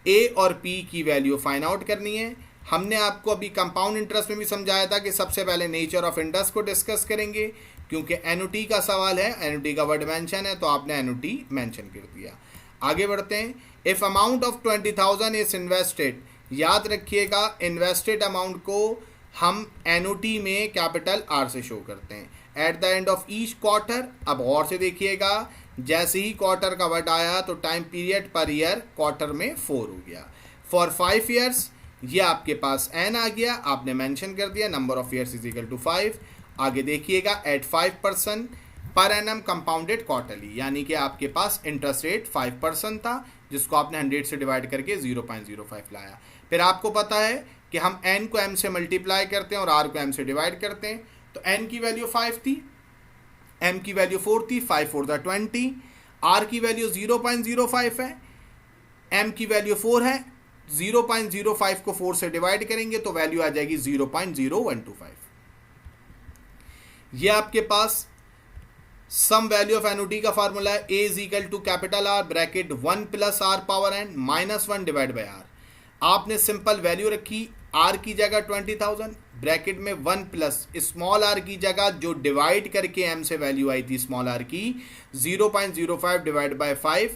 [SPEAKER 1] ए और पी की वैल्यू फाइंड आउट करनी है। हमने आपको अभी कंपाउंड इंटरेस्ट में भी समझाया था कि सबसे पहले नेचर ऑफ इंटरेस्ट को डिस्कस करेंगे, क्योंकि एनुटी का सवाल है, एनुटी का वर्ड मेंशन है तो आपने एनुटी मेंशन कर दिया। आगे बढ़ते हैं। If amount of 20,000 is invested, याद रखिएगा इन्वेस्टेड अमाउंट को हम एनुटी में कैपिटल आर से शो करते हैं। At the end of each quarter, अब और से देखिएगा, जैसे ही क्वार्टर का वर्ड आया तो time period per year quarter में 4 हो गया। फॉर 5 ईयर्स, ये आपके पास एन आ गया, आपने मेंशन कर दिया, number of years is equal to 5। आगे देखिएगा eight 5% per annum compounded quarterly, यानी कि आपके पास इंटरेस्ट रेट 5% था, जिसको आपने 100 से डिवाइड करके 0.05 लाया। फिर आपको पता है कि हम n को m से मल्टीप्लाई करते हैं और r को m से डिवाइड करते हैं। तो n की वैल्यू 5 थी, m की वैल्यू 4 थी, 5 4 = 20, r की वैल्यू 0.05 है, m की वैल्यू 4 है, 0.05 को 4 से डिवाइड करेंगे तो वैल्यू आ जाएगी 0.0125। ये आपके पास सम वैल्यू ऑफ एनुटी का फार्मूला है, A is equal to capital R bracket 1 + R power n -1 divide by R। आपने सिंपल वैल्यू रखी, R की जगह 20,000 ब्रैकेट में 1 प्लस स्मॉल r की जगह जो डिवाइड करके m से वैल्यू आई थी स्मॉल r की 0.05 डिवाइड बाई 5,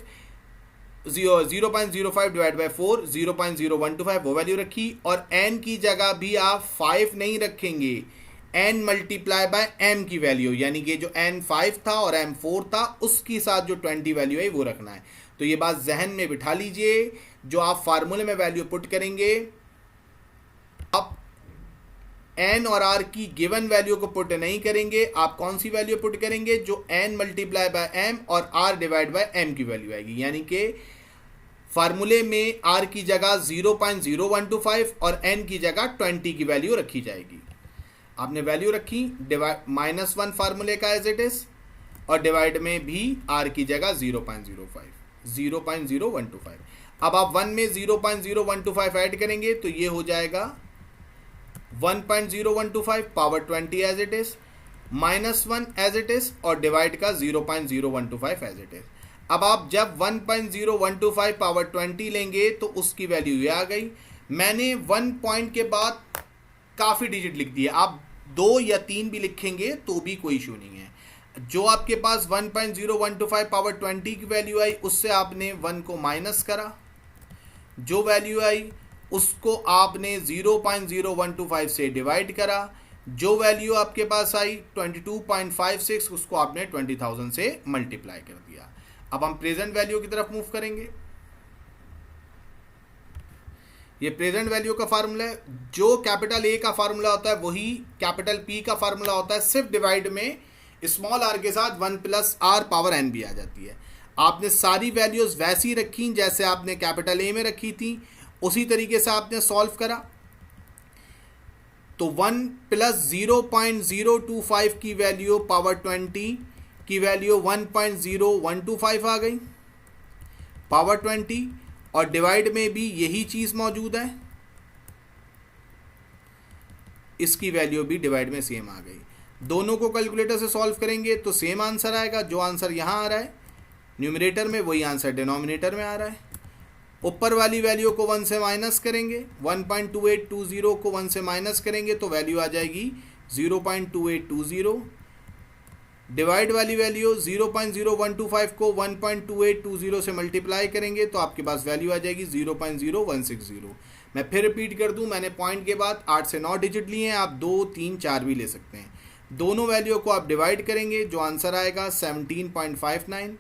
[SPEAKER 1] 0.05 डिवाइड बाई 4, 0.0125 वो वैल्यू रखी। और n की जगह भी आप 5 नहीं रखेंगे, n मल्टीप्लाई बाय m की वैल्यू, यानी कि जो n 5 था और m 4 था उसके साथ जो 20 वैल्यू है वो रखना है। तो ये बात जहन में बिठा लीजिए, जो आप फार्मूले में वैल्यू पुट करेंगे, आप n और r की गिवन वैल्यू को पुट नहीं करेंगे, आप कौन सी वैल्यू पुट करेंगे, जो n मल्टीप्लाई बाय m और r डिवाइड बाय m की वैल्यू आएगी। यानी कि फार्मूले में r की जगह 0.0125 और n की जगह 20 की वैल्यू रखी जाएगी। आपने वैल्यू रखी, डिवाइड -1 फार्मूले का एज इट इज, और डिवाइड में भी r की जगह 0.0125। अब आप 1 में 0.0125 ऐड करेंगे तो ये हो जाएगा 1.0125 power 20 as it is, -1 as it is, और डिवाइड का 0.0125 एज इट इज। अब आप जब 1.0125 पावर 20 लेंगे तो उसकी वैल्यू ये आ गई। मैंने 1 पॉइंट के बाद काफ़ी डिजिट लिख दिया, आप 2 या 3 भी लिखेंगे तो भी कोई इशू नहीं है। जो आपके पास 1.0125 पावर 20 की वैल्यू आई उससे आपने 1 को माइनस करा, जो वैल्यू आई उसको आपने 0.0125 से डिवाइड करा, जो वैल्यू आपके पास आई 22.56 उसको आपने 20,000 से मल्टीप्लाई कर दिया। अब हम प्रेजेंट वैल्यू की तरफ मूव करेंगे। ये प्रेजेंट वैल्यू का फार्मूला है, जो कैपिटल ए का फार्मूला होता है वही कैपिटल पी का फार्मूला होता है, सिर्फ डिवाइड में स्मॉल आर के साथ 1 + r पावर n भी आ जाती है। आपने सारी वैल्यूज वैसी रखी जैसे आपने कैपिटल ए में रखी थी, उसी तरीके से आपने सॉल्व करा। तो 1 प्लस 0.025 की वैल्यू पावर 20 की वैल्यू 1.0125 आ गई पावर 20, और डिवाइड में भी यही चीज़ मौजूद है, इसकी वैल्यू भी डिवाइड में सेम आ गई। दोनों को कैलकुलेटर से सॉल्व करेंगे तो सेम आंसर आएगा। जो आंसर यहाँ आ रहा है न्यूमरेटर में वही आंसर डिनोमिनेटर में आ रहा है। ऊपर वाली वैल्यू को 1 से माइनस करेंगे, 1.2820 को 1 से माइनस करेंगे तो वैल्यू आ जाएगी 0.2820। डिवाइड वाली वैल्यू 0.0125 को 1.2820 से मल्टीप्लाई करेंगे तो आपके पास वैल्यू आ जाएगी 0.0160। मैं फिर रिपीट कर दूं, मैंने पॉइंट के बाद 8 से 9 डिजिट लिए हैं, आप 2, 3, 4 भी ले सकते हैं। दोनों वैल्यू को आप डिवाइड करेंगे, जो आंसर आएगा 17.59,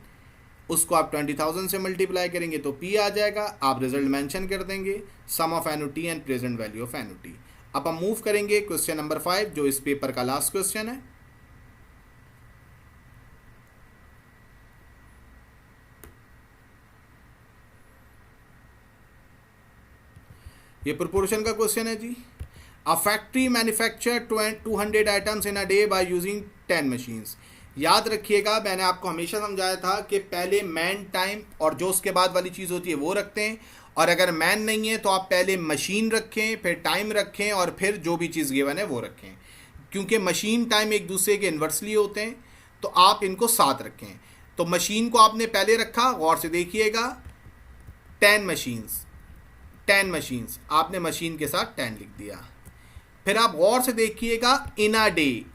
[SPEAKER 1] उसको आप 20,000 से मल्टीप्लाई करेंगे तो P आ जाएगा। आप रिजल्ट मेंशन कर देंगे, sum of annuity and present value of annuity. अब हम मूव करेंगे क्वेश्चन नंबर 5, जो इस पेपर का लास्ट क्वेश्चन है। ये प्रोपोर्शन का क्वेश्चन है जी। A factory manufacture 200 items in a day by using 10 machines. याद रखिएगा, मैंने आपको हमेशा समझाया था कि पहले मैन, टाइम और जो उसके बाद वाली चीज़ होती है वो रखते हैं, और अगर मैन नहीं है तो आप पहले मशीन रखें, फिर टाइम रखें, और फिर जो भी चीज़ गिवन है वो रखें। क्योंकि मशीन टाइम एक दूसरे के इन्वर्सली होते हैं, तो आप इनको साथ रखें। तो मशीन को आपने पहले रखा, गौर से देखिएगा, 10 मशीन्स, आपने मशीन के साथ 10 लिख दिया। फिर आप गौर से देखिएगा, इन अ डे,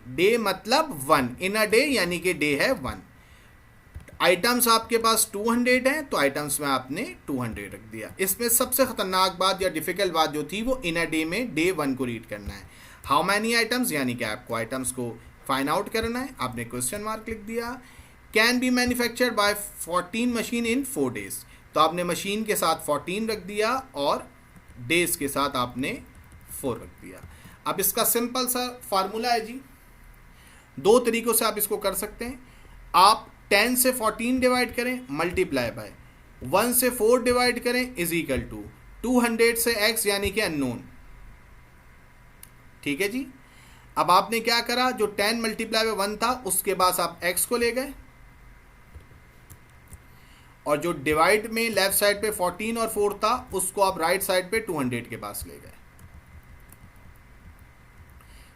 [SPEAKER 1] डे मतलब 1, इन अ डे यानी कि डे है 1। आइटम्स आपके पास 200 हैं, तो आइटम्स में आपने 200 रख दिया। इसमें सबसे खतरनाक बात या डिफिकल्ट बात जो थी वो इन अ डे में डे 1 को रीड करना है। हाउ मैनी आइटम्स, यानी कि आपको आइटम्स को फाइंड आउट करना है, आपने क्वेश्चन मार्क लिख दिया। Can be manufactured by 14 machine in 4 days, तो आपने मशीन के साथ 14 रख दिया और डेज के साथ आपने 4 रख दिया। अब इसका सिंपल सा फार्मूला है जी, 2 तरीकों से आप इसको कर सकते हैं। आप 10 से 14 डिवाइड करें, मल्टीप्लाई बाय 1 से 4 डिवाइड करें, इज इक्वल टू 200 से x यानी कि अननोन। ठीक है जी। अब आपने क्या करा, जो 10 मल्टीप्लाई बाय 1 था उसके बाद आप x को ले गए, और जो डिवाइड में लेफ्ट साइड पे 14 और 4 था उसको आप राइट साइड पे 200 के पास ले गए।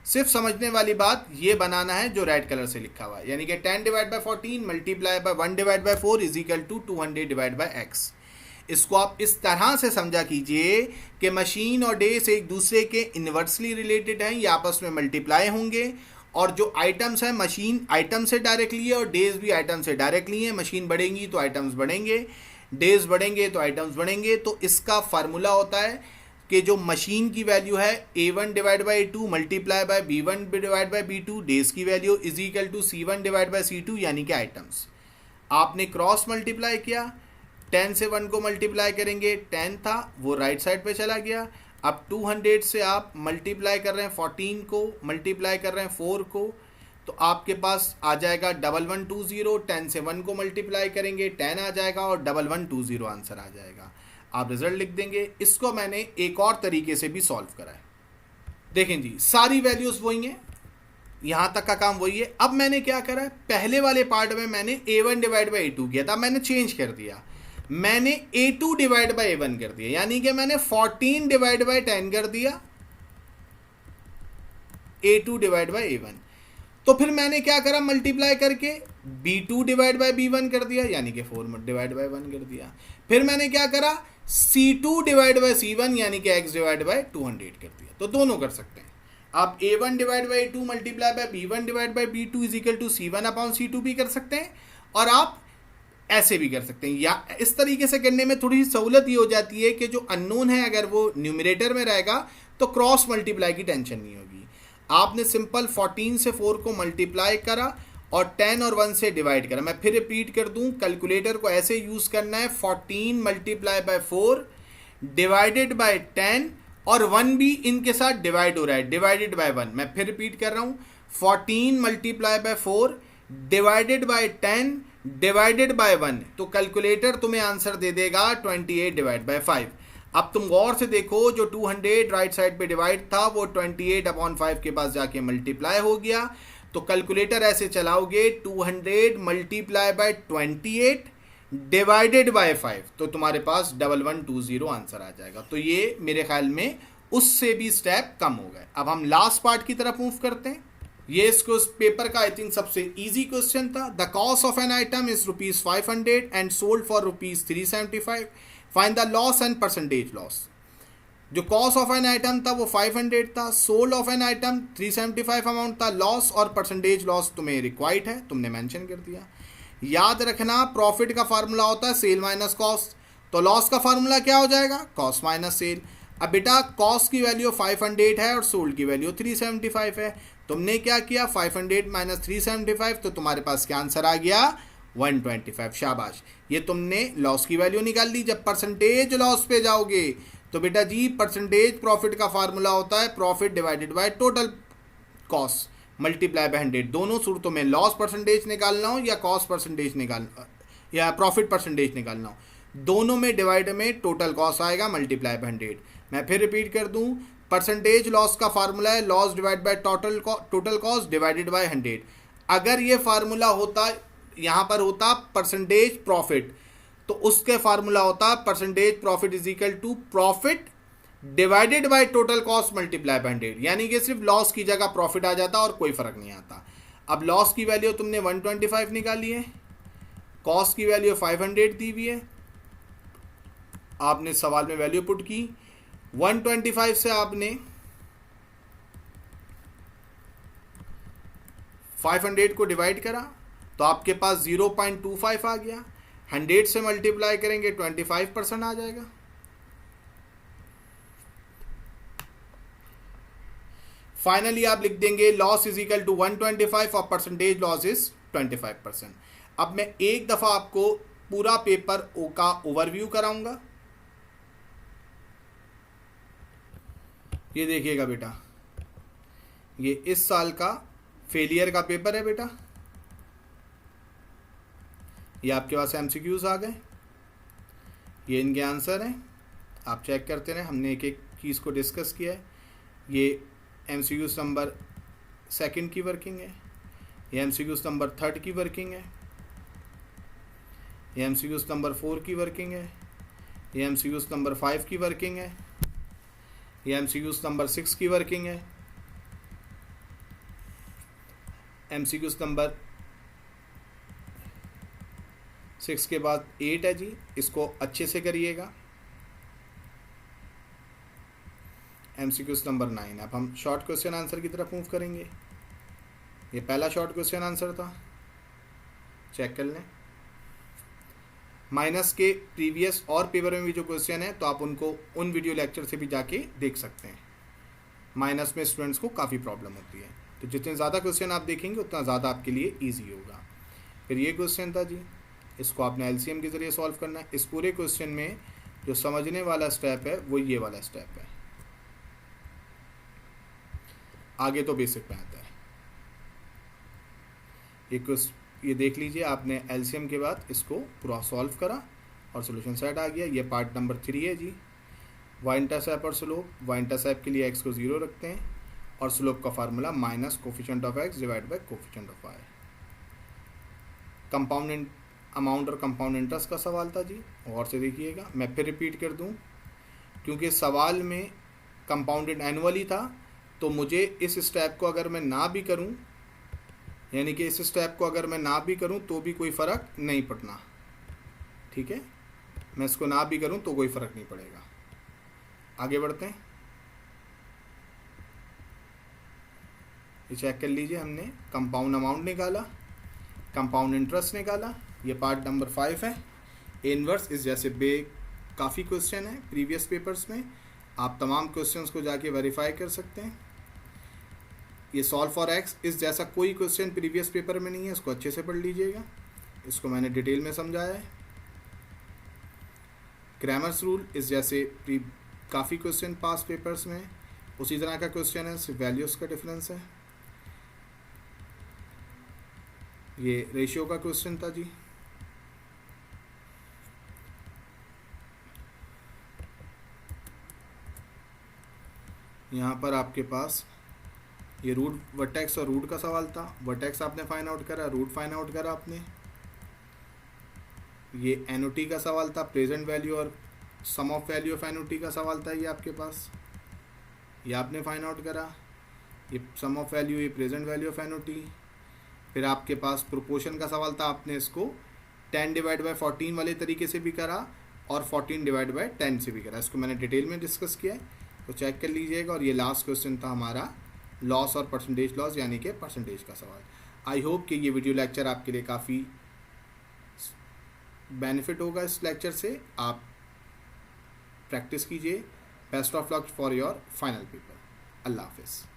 [SPEAKER 1] सिर्फ समझने वाली बात ये बनाना है जो रेड कलर से लिखा हुआ है, यानी कि 10 divide by 14 multiply by 1 divide by 4 is equal to 200 divide by x। इसको आप इस तरह से समझा कीजिए कि मशीन और डेज एक दूसरे के इन्वर्सली रिलेटेड हैं, ये आपस में मल्टीप्लाई होंगे, और जो आइटम्स है, मशीन आइटम से डायरेक्टली है और डेज भी आइटम से डायरेक्टली है। मशीन बढ़ेंगी तो आइटम्स बढ़ेंगे, डेज बढ़ेंगे तो आइटम्स बढ़ेंगे। तो इसका फार्मूला होता है कि जो मशीन की वैल्यू है A1 divide by A2 multiply by B1 divide by B2, days की value is equal to C1 divide by C2, यानी कि आइटम्स। आपने क्रॉस मल्टीप्लाई किया, 10 से 1 को मल्टीप्लाई करेंगे, 10 था वो राइट साइड पे चला गया। अब 200 से आप मल्टीप्लाई कर रहे हैं 14 को, मल्टीप्लाई कर रहे हैं 4 को, तो आपके पास आ जाएगा 1120। 10 से 1 को मल्टीप्लाई करेंगे 10 आ जाएगा और 1120 आंसर आ जाएगा। आप रिजल्ट लिख देंगे। इसको मैंने एक और तरीके से भी सॉल्व करा है। देखें जी, सारी वैल्यूज़ वही हैं, यहाँ तक का काम वही है। अब मैंने क्या करा है, पहले वाले पार्ट में मैंने A1 डिवाइड बाई A2 किया था, मैंने चेंज कर दिया, मैंने A2 डिवाइड बाई A1 कर दिया, यानी कि मैंने 14 डिवाइड बाई 10 कर दिया, A2 डिवाइड बाई A1। तो फिर मैंने क्या करा, मल्टीप्लाई करके B2 डिवाइड बाई B1 कर दिया, यानी कि 4 डिवाइड बाई 1 कर दिया। फिर मैंने क्या करा, C2 डिवाइड बाई C1 यानी कि x डिवाइड बाई 200 कर दिया। तो दोनों कर सकते हैं आप। A1 divide by A2 multiply by B1 divide by B2 is equal to C1 upon C2 भी कर सकते हैं, और आप ऐसे भी कर सकते हैं। या इस तरीके से करने में थोड़ी सी सहूलत ये हो जाती है कि जो अननोन है अगर वो न्यूमरेटर में रहेगा तो क्रॉस मल्टीप्लाई की टेंशन नहीं होगी। आपने सिंपल 14 से 4 को मल्टीप्लाई करा और 10 और 1 से डिवाइड करा। मैं फिर रिपीट कर दूं, कैलकुलेटर को ऐसे यूज़ करना है, 14 मल्टीप्लाई बाय 4 डिवाइडेड बाय 10, और 1 भी इनके साथ डिवाइड हो रहा है, डिवाइडेड बाय 1। मैं फिर रिपीट कर रहा हूँ, 14 multiply bye 4 divided by 10 divided by 1, तो कैलकुलेटर तुम्हें आंसर दे देगा 28 डिवाइड बाय 5। अब तुम गौर से देखो, जो 200 राइट साइड पे डिवाइड था वो 28/5 के पास जाके मल्टीप्लाई हो गया। तो कैलकुलेटर ऐसे चलाओगे 200 मल्टीप्लाई बाय 28 डिवाइडेड बाय 5, तो तुम्हारे पास 1120 आंसर आ जाएगा। तो ये मेरे ख्याल में उससे भी स्टेप कम हो गए। अब हम लास्ट पार्ट की तरफ मूव करते हैं। ये इसको पेपर का आई थिंक सबसे इजी क्वेश्चन था। The cost of an item is ₹500 and sold for ₹375। Find the loss and percentage loss. जो कॉस्ट ऑफ एन आइटम था वो 500 था, sold off an item 375 amount था, लॉस और परसेंटेज लॉस तुम्हें required है, तुमने मेंशन कर दिया। याद रखना प्रॉफिट का फार्मूला होता है सेल माइनस कॉस्ट, तो लॉस का फार्मूला क्या हो जाएगा, कॉस्ट माइनस सेल। अब बेटा कॉस्ट की वैल्यू 500 है और सोल्ड की वैल्यू 375 है, तुमने क्या किया 500 माइनस 375, तो तुम्हारे पास क्या आंसर आ गया 125। शाबाश, ये तुमने लॉस की वैल्यू निकाल ली। जब परसेंटेज लॉस पे जाओगे तो बेटा जी परसेंटेज प्रॉफिट का फार्मूला होता है profit divided by total cost multiply by 100। दोनों सूरतों में लॉस परसेंटेज निकालना हो या कॉस्ट परसेंटेज निकालना या प्रॉफिट परसेंटेज निकालना हो, दोनों में डिवाइड में टोटल कॉस्ट आएगा मल्टीप्लाई बाय 100। मैं फिर रिपीट कर दूं, परसेंटेज लॉस का फार्मूला है loss divide by total cost divided by 100। अगर ये फार्मूला होता यहाँ पर होता परसेंटेज प्रॉफिट, तो उसके फार्मूला होता percentage profit is equal to profit divided by total cost multiply by 100, यानी कि सिर्फ लॉस की जगह प्रॉफिट आ जाता और कोई फर्क नहीं आता। अब लॉस की वैल्यू तुमने 125 निकाली है, कॉस्ट की वैल्यू 500 दी हुई है, आपने सवाल में वैल्यू पुट की, 125 से आपने 500 को डिवाइड करा तो आपके पास 0.25 आ गया। 100 से मल्टीप्लाई करेंगे 25% आ जाएगा। फाइनली आप लिख देंगे लॉस इज इक्वल टू 125 और परसेंटेज लॉस इज 25%। अब मैं एक दफा आपको पूरा पेपर का ओवरव्यू कराऊंगा। ये देखिएगा बेटा, ये इस साल का फेलियर का पेपर है बेटा। ये आपके पास एमसीक्यूज आ गए, ये इनके आंसर हैं, आप चेक करते रहे। हमने एक एक चीज़ को डिस्कस किया है। ये एमसीक्यूज नंबर 2 की वर्किंग है, ये एमसीक्यूज नंबर 3 की वर्किंग है, ये एमसीक्यूज नंबर 4 की वर्किंग है, ये एमसीक्यूज नंबर 5 की वर्किंग है, ये एमसीक्यूज नंबर 6 की वर्किंग है, एमसीक्यूज नंबर 6 के बाद 8 है जी, इसको अच्छे से करिएगा। MCQs number 9। अब हम शॉर्ट क्वेश्चन आंसर की तरफ मूव करेंगे। ये पहला शॉर्ट क्वेश्चन आंसर था, चेक कर लें। माइनस के प्रीवियस और पेपर में भी जो क्वेश्चन है तो आप उनको उन वीडियो लेक्चर से भी जाके देख सकते हैं। माइनस में स्टूडेंट्स को काफ़ी प्रॉब्लम होती है, तो जितने ज़्यादा क्वेश्चन आप देखेंगे उतना ज़्यादा आपके लिए ईजी होगा। फिर ये क्वेश्चन था जी, इसको आपने एलसीएम के ज़रिए सॉल्व करना है। इस पूरे क्वेश्चन में जो समझने वाला स्टेप है वो ये वाला स्टेप है, आगे तो बेसिक में आता है। ये देख लीजिए, आपने एलसीएम के बाद इसको पूरा सॉल्व करा और सोल्यूशन सेट आ गया। ये पार्ट नंबर 3 है जी, वाई इंटरसेप्ट और स्लोप। वाई इंटरसेप्ट के लिए एक्स को 0 रखते हैं और स्लोप का formula minus coefficient of x divide by coefficient of y. Compound amount और कंपाउंड इंटरेस्ट का सवाल था जी, और से देखिएगा। मैं फिर रिपीट कर दूं, क्योंकि सवाल में कंपाउंडेड एनुअली था, तो मुझे इस स्टेप को अगर मैं ना भी करूं, यानी कि इस स्टेप को अगर मैं ना भी करूं तो भी कोई फ़र्क नहीं पड़ना, ठीक है। मैं इसको ना भी करूं तो कोई फ़र्क नहीं पड़ेगा। आगे बढ़ते हैं, ये चेक कर लीजिए। हमने कंपाउंड अमाउंट निकाला, कंपाउंड इंटरेस्ट निकाला। ये पार्ट नंबर 5 है। इनवर्स इस जैसे काफ़ी क्वेश्चन है प्रीवियस पेपर्स में, आप तमाम क्वेश्चंस को जाके वेरीफाई कर सकते हैं। ये सॉल्व फॉर एक्स इस जैसा कोई क्वेश्चन प्रीवियस पेपर में नहीं है, इसको अच्छे से पढ़ लीजिएगा, इसको मैंने डिटेल में समझाया है। क्रैमर्स रूल इस जैसे काफ़ी क्वेश्चन पास पेपर्स में उसी तरह का क्वेश्चन है, सिर्फ वैल्यूज़ का डिफरेंस है। ये रेशियो का क्वेश्चन था जी। यहाँ पर आपके पास ये रूट वर्टेक्स और रूट का सवाल था। वर्टेक्स आपने फाइंड आउट करा, रूट फाइंड आउट करा आपने। ये एनओटी का सवाल था, प्रेजेंट वैल्यू और सम ऑफ वैल्यू ऑफ एनओटी का सवाल था ये आपके पास, ये आपने फाइंड आउट करा। ये सम ऑफ वैल्यू, ये प्रेजेंट वैल्यू ऑफ एनओटी। फिर आपके पास प्रोपोर्शन का सवाल था, आपने इसको 10 डिवाइड बाई 14 वाले तरीके से भी करा और 14 डिवाइड बाई 10 से भी करा। इसको मैंने डिटेल में डिस्कस किया है, तो चेक कर लीजिएगा। और ये लास्ट क्वेश्चन था हमारा लॉस और परसेंटेज लॉस, यानी कि परसेंटेज का सवाल। आई होप कि ये वीडियो लेक्चर आपके लिए काफ़ी बेनिफिट होगा। इस लेक्चर से आप प्रैक्टिस कीजिए। Best of luck for your final paper. अल्लाह हाफिज़।